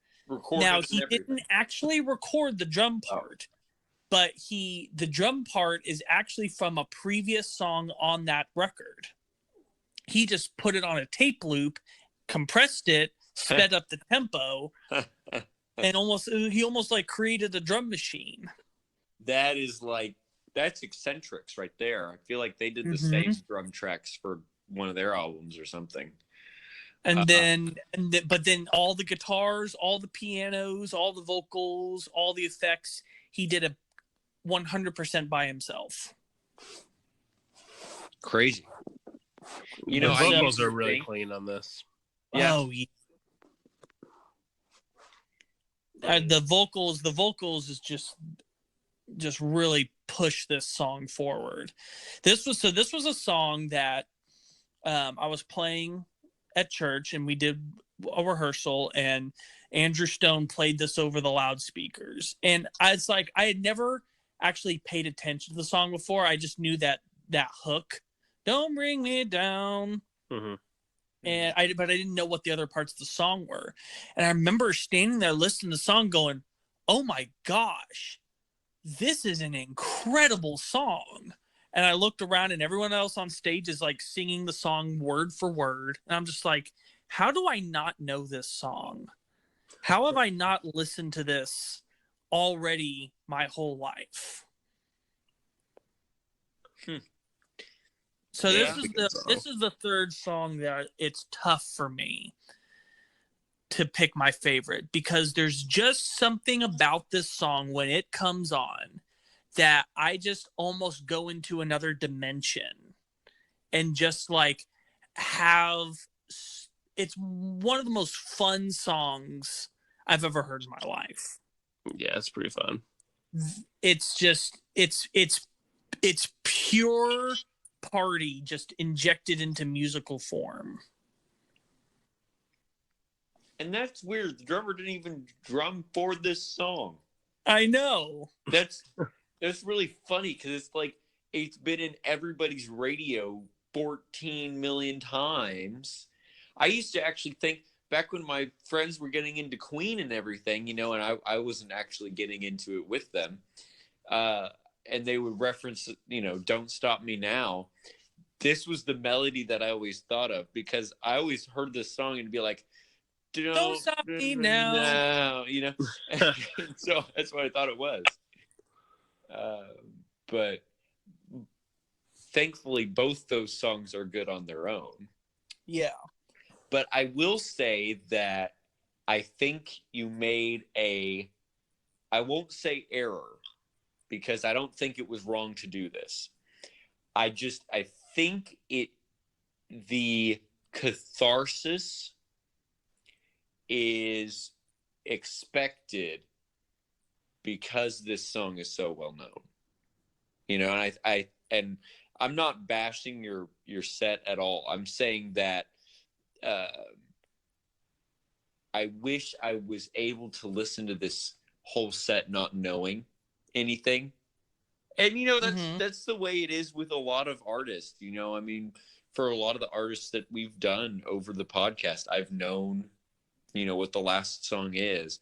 Now, he didn't actually record the drum part, but the drum part is actually from a previous song on that record. He just put it on a tape loop, compressed it, sped up the tempo, and he almost like created a drum machine. That's Eccentrics right there. I feel like they did the same drum tracks for one of their albums or something. And then all the guitars, all the pianos, all the vocals, all the effects, he did it 100% by himself. Crazy. The vocals are really clean on this. Yeah. Oh, yeah. The vocals is just really push this song forward. This was a song that I was playing at church, and we did a rehearsal, and Andrew Stone played this over the loudspeakers, and I had never actually paid attention to the song before. I just knew that hook Don't Bring Me Down. Mm-hmm. But I didn't know what the other parts of the song were. And I remember standing there listening to the song going, oh my gosh, this is an incredible song. And I looked around and everyone else on stage is like singing the song word for word. And I'm just like, how do I not know this song? How have I not listened to this already my whole life? So Yeah. this is the third song that it's tough for me to pick my favorite, because there's just something about this song when it comes on that I just almost go into another dimension and just like have. It's one of the most fun songs I've ever heard in my life. Yeah, it's pretty fun. It's just it's pure party just injected into musical form. And that's weird. The drummer didn't even drum for this song. I know. That's really funny because it's like it's been in everybody's radio 14 million times. I used to actually think back when my friends were getting into Queen and everything, you know, and I wasn't actually getting into it with them. And they would reference, you know, Don't Stop Me Now. This was the melody that I always thought of because I always heard this song and be like, Don't stop me now. You know? So that's what I thought it was. But thankfully, both those songs are good on their own. Yeah. But I will say that I think you made I won't say error, because I don't think it was wrong to do this. I think the catharsis is expected because this song is so well known. You know, and I'm not bashing your set at all. I'm saying that I wish I was able to listen to this whole set not knowing anything. And you know, that's the way it is with a lot of artists, you know. I mean, for a lot of the artists that we've done over the podcast, I've known, you know, what the last song is.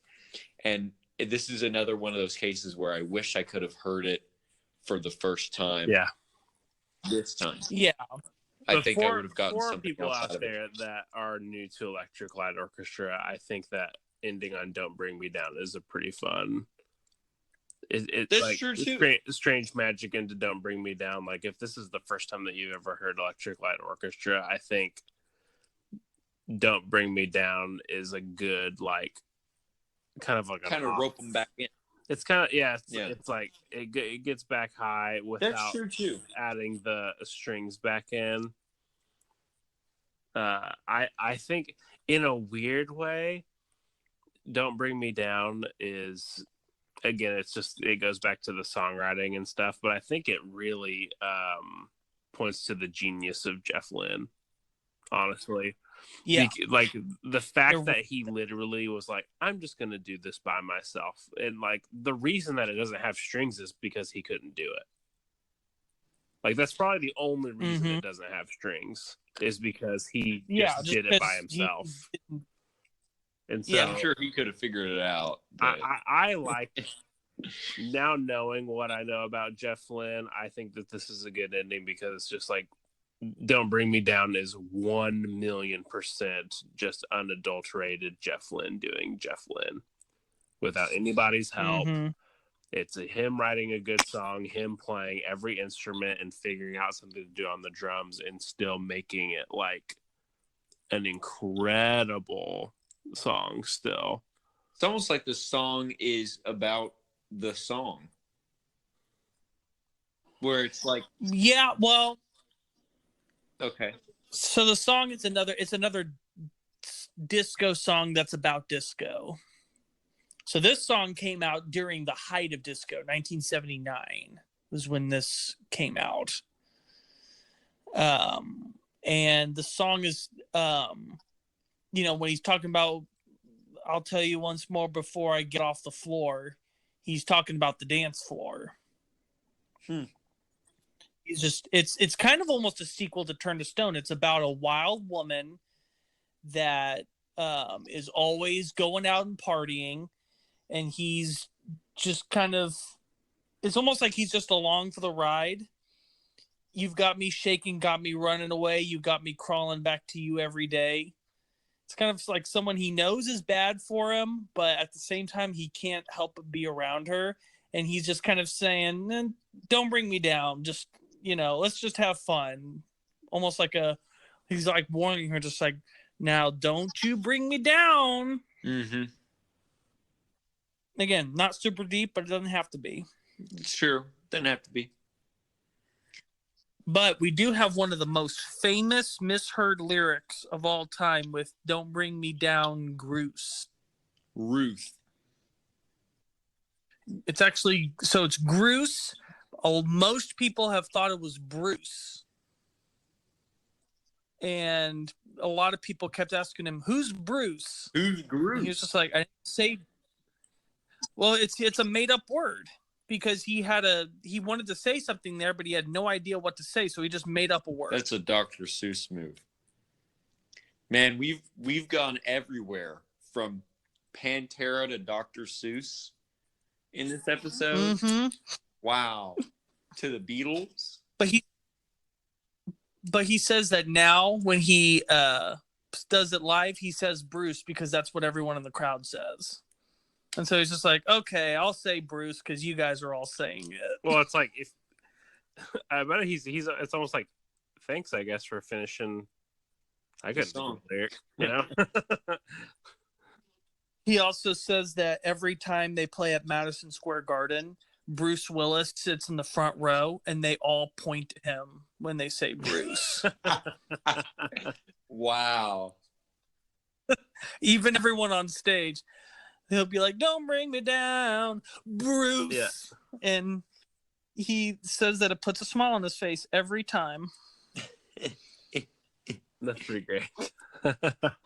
And this is another one of those cases where I wish I could have heard it for the first time. Yeah. This time. Yeah. I think I would have gotten for something people else out out of there it. that are new to Electric Light Orchestra, I think that ending on "Don't Bring Me Down" is a pretty fun. It's That's like true too. strange magic into "Don't Bring Me Down." Like if this is the first time that you've ever heard Electric Light Orchestra, I think "Don't Bring Me Down" is a good like kind of rope them back in. It's kind of It's like it gets back high without That's true too. adding the strings back in. I think in a weird way, "Don't Bring Me Down" is, again, it goes back to the songwriting and stuff, but I think it really points to the genius of Jeff Lynne, honestly. Yeah. Like the fact that he literally was like, I'm just going to do this by myself. And like the reason that it doesn't have strings is because he couldn't do it. Like that's probably the only reason it doesn't have strings, is because he just did it by himself. And so I'm sure he could have figured it out. But I like now knowing what I know about Jeff Lynne, I think that this is a good ending, because it's just like "Don't Bring Me Down" is 1,000,000% just unadulterated Jeff Lynne doing Jeff Lynne without anybody's help. It's him writing a good song, him playing every instrument and figuring out something to do on the drums, and still making it like an incredible song still. It's almost like the song is about the song, where it's like, yeah, well, okay, so the song is another disco song that's about disco. So this song came out during the height of disco. 1979 was when this came out. And the song is, you know, when he's talking about, I'll tell you once more before I get off the floor, he's talking about the dance floor. he's just it's kind of almost a sequel to Turn to Stone. It's about a wild woman that is always going out and partying, and he's just kind of, it's almost like he's just along for the ride. You've got me shaking, got me running away, you got me crawling back to you every day. It's kind of like someone he knows is bad for him, but at the same time he can't help but be around her, and he's just kind of saying, don't bring me down, just, let's just have fun. Almost like he's like warning her, just like, now don't you bring me down. Mm-hmm. Again, not super deep, but it doesn't have to be. It's true. Doesn't have to be. But we do have one of the most famous misheard lyrics of all time with "Don't Bring Me Down, Bruce." Ruth. It's actually, so it's Bruce. Most people have thought it was Bruce. And a lot of people kept asking him, "Who's Bruce?" Who's Bruce? And he was just like, "I didn't say." Well, it's a made up word, because he wanted to say something there, but he had no idea what to say, so he just made up a word. That's a Dr. Seuss move. Man, we've gone everywhere from Pantera to Dr. Seuss in this episode. Mm-hmm. Wow. To the Beatles. But he says that now when he does it live, he says Bruce because that's what everyone in the crowd says. And so he's just like, okay, I'll say Bruce because you guys are all saying it. Well, it's like, if I bet he's it's almost like, thanks, I guess, for finishing. I couldn't do the lyric, He also says that every time they play at Madison Square Garden, Bruce Willis sits in the front row and they all point to him when they say Bruce. Wow. Even everyone on stage, he'll be like, "Don't bring me down, Bruce." Yeah. And he says that it puts a smile on his face every time. That's pretty great.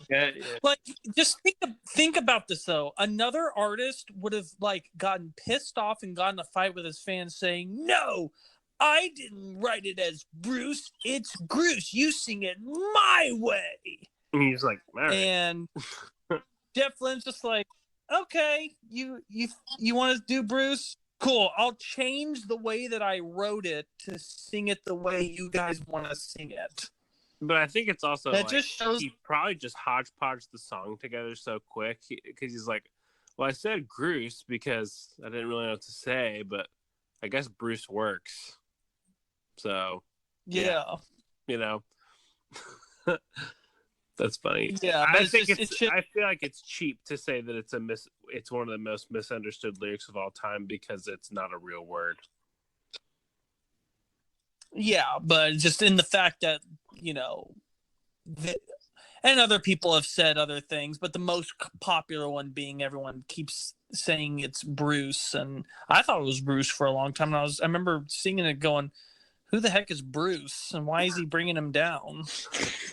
Yeah. Like, just think about this though. Another artist would have gotten pissed off and gotten a fight with his fans saying, "No, I didn't write it as Bruce. It's Bruce. You sing it my way." And he's like, all right. And Jeff Lynne's just like, "Okay, you want to do Bruce? Cool. I'll change the way that I wrote it to sing it the way you guys want to sing it." But I think it's also that like, just shows he probably just hodgepodged the song together so quick because he's like, well, I said Bruce because I didn't really know what to say, but I guess Bruce works. So, yeah. That's funny. Yeah, I think I feel like it's cheap to say that it's one of the most misunderstood lyrics of all time because it's not a real word. Yeah, but just in the fact that, and other people have said other things, but the most popular one being everyone keeps saying it's Bruce, and I thought it was Bruce for a long time. And I remember singing it going, who the heck is Bruce, and why is he bringing him down?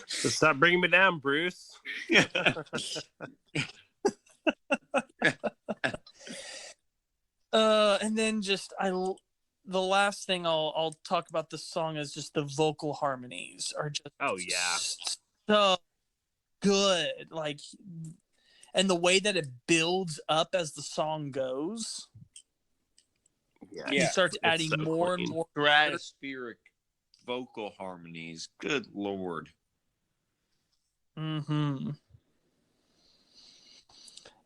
So stop bringing me down, Bruce. And then the last thing I'll talk about this song is just the vocal harmonies are just so good, and the way that it builds up as the song goes. Yeah. He starts adding more and more stratospheric vocal harmonies. Good Lord. Mm-hmm.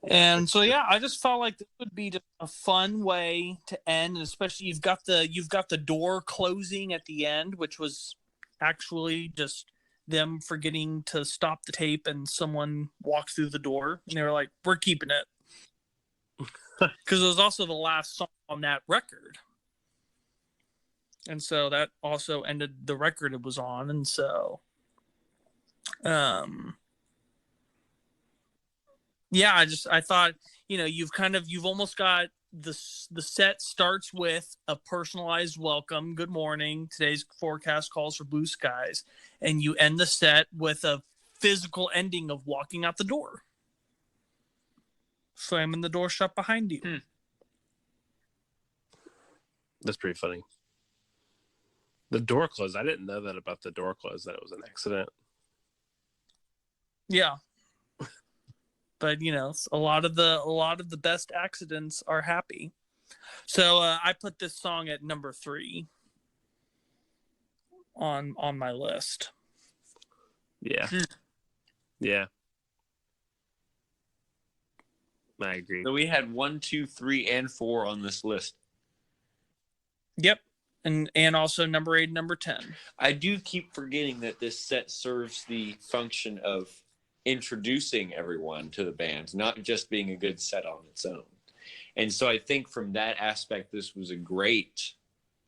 And so, yeah, I just felt like this would be just a fun way to end, and especially you've got the door closing at the end, which was actually just them forgetting to stop the tape, and someone walks through the door, and they were like, "We're keeping it," because it was also the last song on that record, and so that also ended the record it was on, and so, yeah, I thought, you've almost got the set starts with a personalized welcome. Good morning. Today's forecast calls for blue skies. And you end the set with a physical ending of walking out the door. Slamming the door shut behind you. That's pretty funny. The door closed. I didn't know that about the door closed, that it was an accident. Yeah. But a lot of the best accidents are happy. So I put this song at number 3 on my list. Yeah. Yeah. I agree. So we had 1, 2, 3, and 4 on this list. Yep. And also number 8 and number 10. I do keep forgetting that this set serves the function of introducing everyone to the band, not just being a good set on its own. And so I think from that aspect, this was a great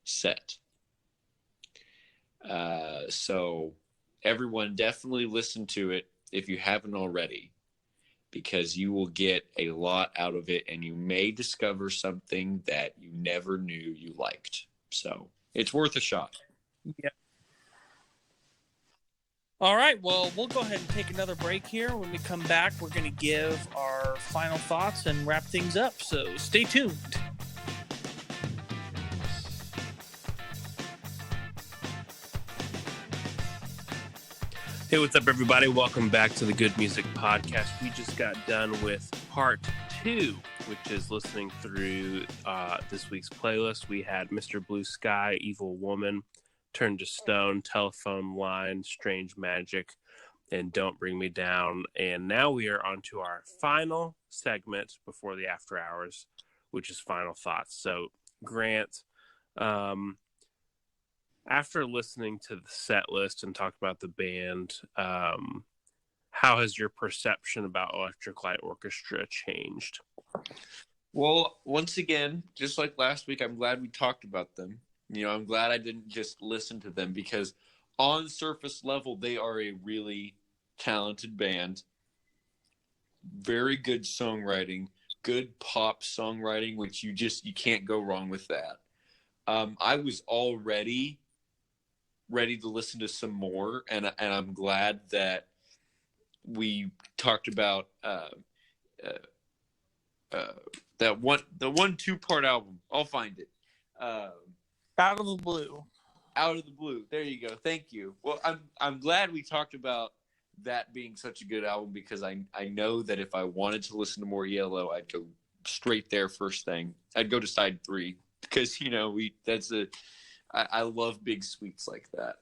set. So everyone definitely listen to it if you haven't already, because you will get a lot out of it, and you may discover something that you never knew you liked. So it's worth a shot. Yeah. All right, well, we'll go ahead and take another break here. When we come back, we're going to give our final thoughts and wrap things up, so stay tuned. Hey, what's up, everybody? Welcome back to the Good Music Podcast. We just got done with part 2, which is listening through this week's playlist. We had Mr. Blue Sky, Evil Woman, Turn to Stone, Telephone Line, Strange Magic, and Don't Bring Me Down. And now we are on to our final segment before the after hours, which is Final Thoughts. So, Grant, after listening to the set list and talk about the band, how has your perception about Electric Light Orchestra changed? Well, once again, just like last week, I'm glad we talked about them. I'm glad I didn't just listen to them, because on surface level, they are a really talented band. Very good songwriting, good pop songwriting, which you can't go wrong with that. I was already ready to listen to some more, and I'm glad that we talked about the 1-2-part album. I'll find it. Out of the Blue. Out of the Blue. There you go. Thank you. Well, I'm glad we talked about that being such a good album, because I know that if I wanted to listen to more ELO, I'd go straight there first thing. I'd go to side 3, because I love big sweets like that.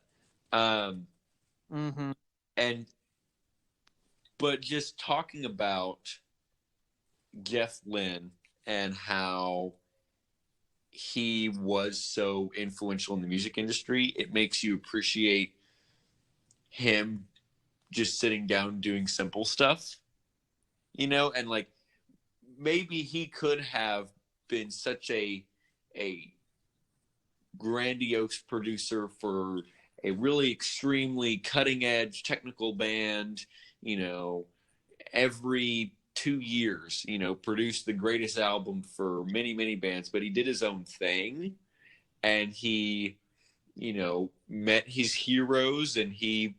But just talking about Jeff Lynne and how he was so influential in the music industry, it makes you appreciate him just sitting down doing simple stuff, and like, maybe he could have been such a grandiose producer for a really extremely cutting edge technical band, every 2 years, produced the greatest album for many, many bands, but he did his own thing, and he, met his heroes, and he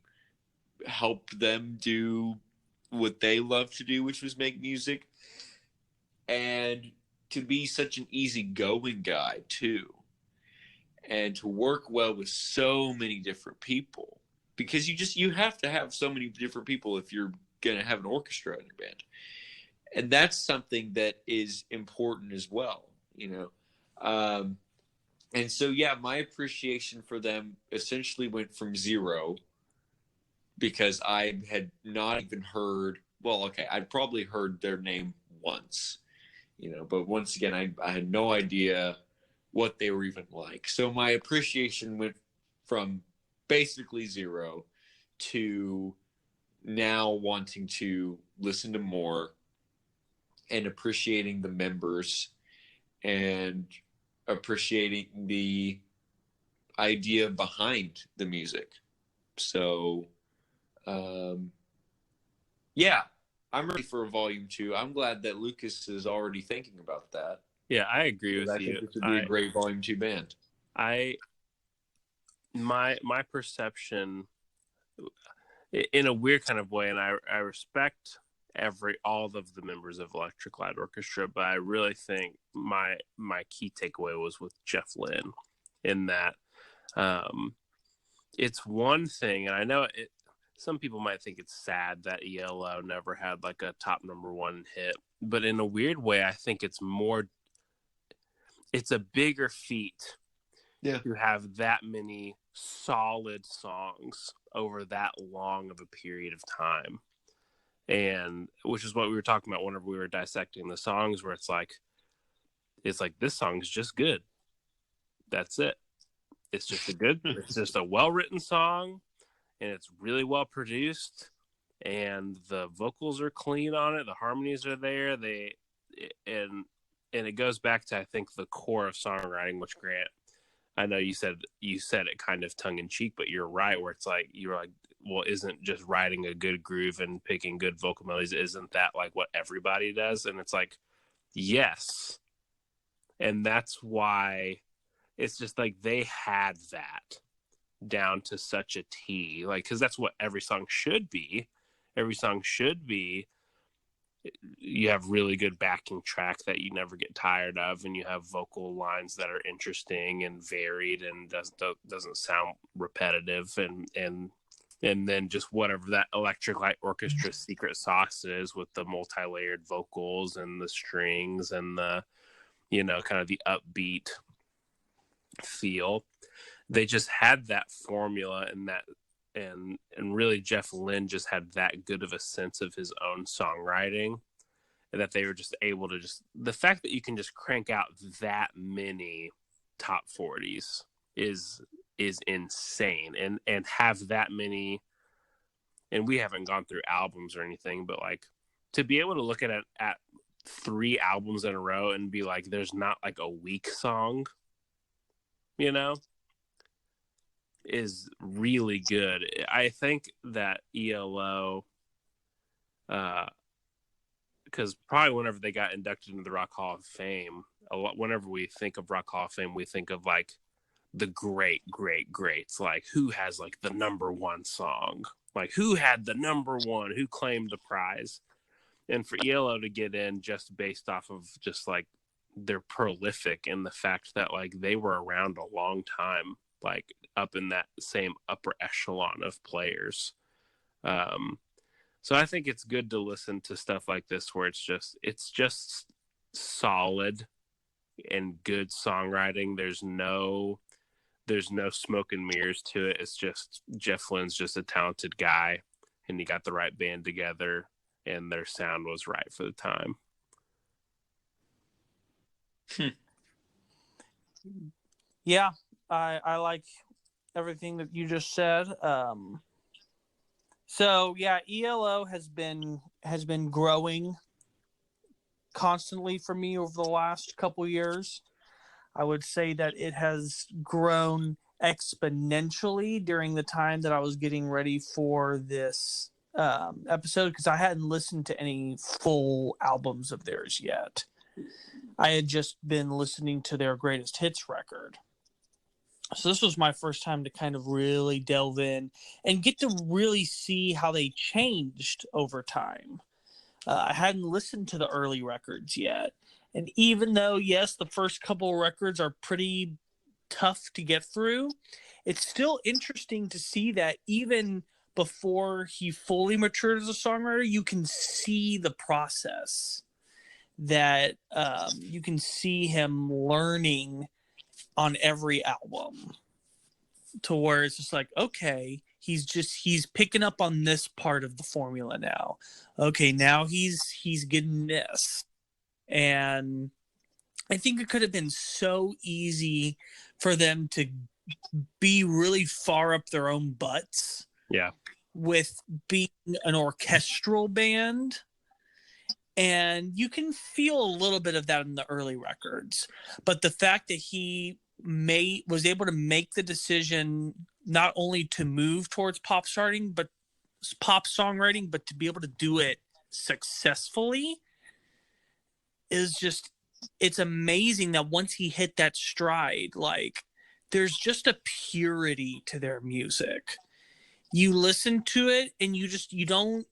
helped them do what they love to do, which was make music, and to be such an easygoing guy too, and to work well with so many different people, because you have to have so many different people if you're going to have an orchestra in your band. And that's something that is important as well, and so, yeah, my appreciation for them essentially went from 0, because I had not even heard, I'd probably heard their name once, but once again, I had no idea what they were even like. So my appreciation went from basically 0 to now wanting to listen to more and appreciating the members and appreciating the idea behind the music. So, yeah, I'm ready for a volume 2. I'm glad that Lucas is already thinking about that. Yeah, I agree with you. I think this would be a great volume 2 band. My perception, in a weird kind of way, and I respect all of the members of Electric Light Orchestra, but I really think my key takeaway was with Jeff Lynne, in that It's one thing, and I know some people might think it's sad that ELO never had like a top number one hit, but in a weird way, I think it's a bigger feat to have that many solid songs over that long of a period of time. And which is what we were talking about whenever we were dissecting the songs, where it's like this song's just good. That's it. It's just a well-written song, and it's really well produced, and the vocals are clean on it. The harmonies are there. And it goes back to, I think, the core of songwriting, which, Grant, I know you said it kind of tongue in cheek, but you're right, where it's like, you're like, well, isn't just writing a good groove and picking good vocal melodies, isn't that like what everybody does? And it's like, yes. And that's why it's just like they had that down to such a T, like, because that's what every song should be. Every song should be, you have really good backing track that you never get tired of, and you have vocal lines that are interesting and varied and doesn't sound repetitive, and then just whatever that Electric Light Orchestra secret sauce is, with the multi-layered vocals and the strings and the, kind of the upbeat feel. They just had that formula, and that and really Jeff Lynne just had that good of a sense of his own songwriting, and that they were just able to the fact that you can just crank out that many top 40s is insane, and have that many. And we haven't gone through albums or anything, but like, to be able to look at 3 albums in a row and be like, there's not like a weak song, is really good. I think that ELO, because probably whenever they got inducted into the Rock Hall of Fame, whenever we think of Rock Hall of Fame, we think of like the greats, like who has like the number one song, like who had the number one, who claimed the prize. And for ELO to get in just based off of just like they're prolific, and the fact that like they were around a long time, like up in that same upper echelon of players. So I think it's good to listen to stuff like this, where it's just solid and good songwriting. There's no smoke and mirrors to it. It's just Jeff Lynne's just a talented guy, and he got the right band together, and their sound was right for the time. Yeah, I like everything that you just said. So yeah, ELO has been growing constantly for me over the last couple years. I would say that it has grown exponentially during the time that I was getting ready for this episode, because I hadn't listened to any full albums of theirs yet. I had just been listening to their greatest hits record. So this was my first time to kind of really delve in and get to really see how they changed over time. I hadn't listened to the early records yet. And even though, yes, the first couple of records are pretty tough to get through, it's still interesting to see that even before he fully matured as a songwriter, you can see the process, that you can see him learning on every album, to where it's just like, okay, he's picking up on this part of the formula now. Okay, now he's getting this. And I think it could have been so easy for them to be really far up their own butts. Yeah. With being an orchestral band. And you can feel a little bit of that in the early records. But the fact that he was able to make the decision not only to move towards pop songwriting, but to be able to do it successfully is just, it's amazing that once he hit that stride, like, there's just a purity to their music. You listen to it and you don't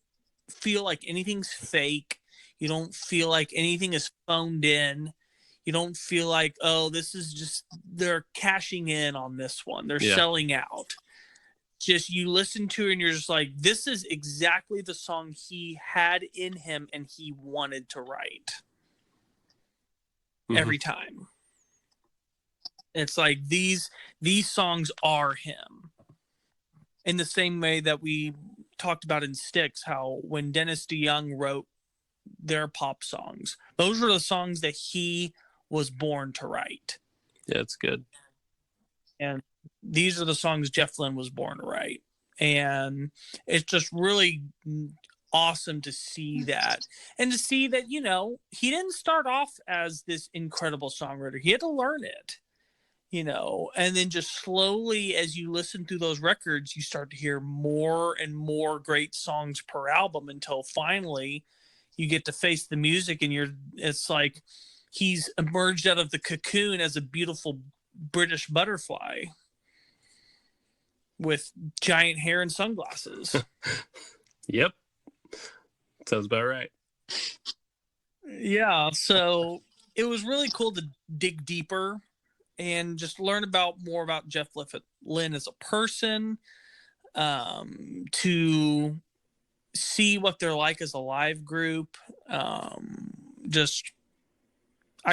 feel like anything's fake. You don't feel like anything is phoned in. You don't feel like, oh, this is just, they're cashing in on this one. They're Yeah. selling out. Just you listen to it and you're just like, this is exactly the song he had in him and he wanted to write. Every time. It's like these songs are him. In the same way that we talked about in Styx, how when Dennis DeYoung wrote their pop songs, those were the songs that he was born to write. Yeah, it's good. And these are the songs Jeff Lynne was born to write. And it's just really awesome to see that. And to see that, you know, he didn't start off as this incredible songwriter. He had to learn it, you know, and then just slowly as you listen through those records, you start to hear more and more great songs per album until finally you get to Face the Music and it's like he's emerged out of the cocoon as a beautiful British butterfly with giant hair and sunglasses. Yep. Sounds about right. Yeah, so it was really cool to dig deeper and just learn more about Jeff Lynne as a person, to see what they're like as a live group. I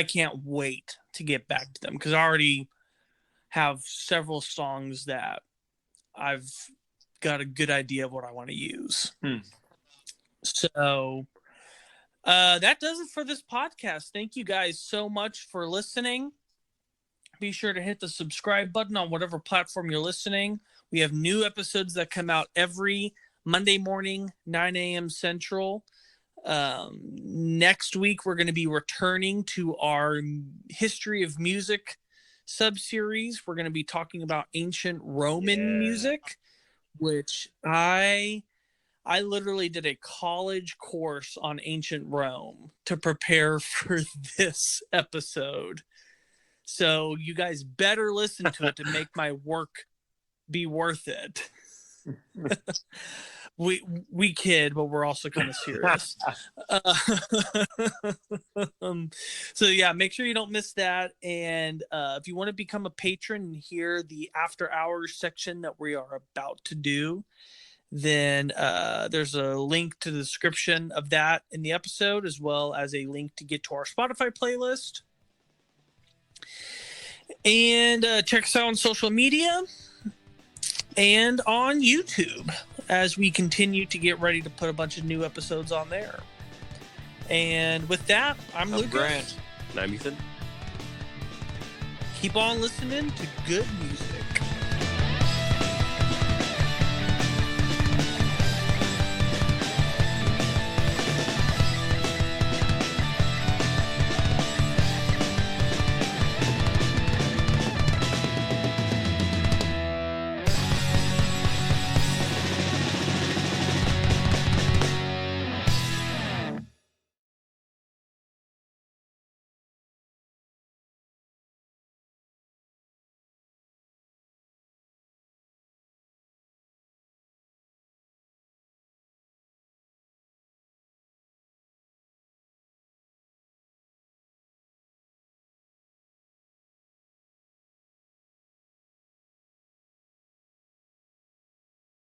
can't wait to get back to them because I already have several songs that I've got a good idea of what I want to use. So that does it for this podcast. Thank you guys so much for listening. Be sure to hit the subscribe button on whatever platform you're listening. We have new episodes that come out every Monday morning, 9 a.m. Central. Next week, we're going to be returning to our History of Music sub-series. We're going to be talking about ancient Roman music, which I literally did a college course on ancient Rome to prepare for this episode. So you guys better listen to it to make my work be worth it. We kid, but we're also kind of serious. So yeah, make sure you don't miss that. And if you want to become a patron and hear the after hours section that we are about to do, then there's a link to the description of that in the episode, as well as a link to get to our Spotify playlist. And check us out on social media and on YouTube as we continue to get ready to put a bunch of new episodes on there. And with that, I'm Lucas. Grant. And I'm Ethan. Keep on listening to good music.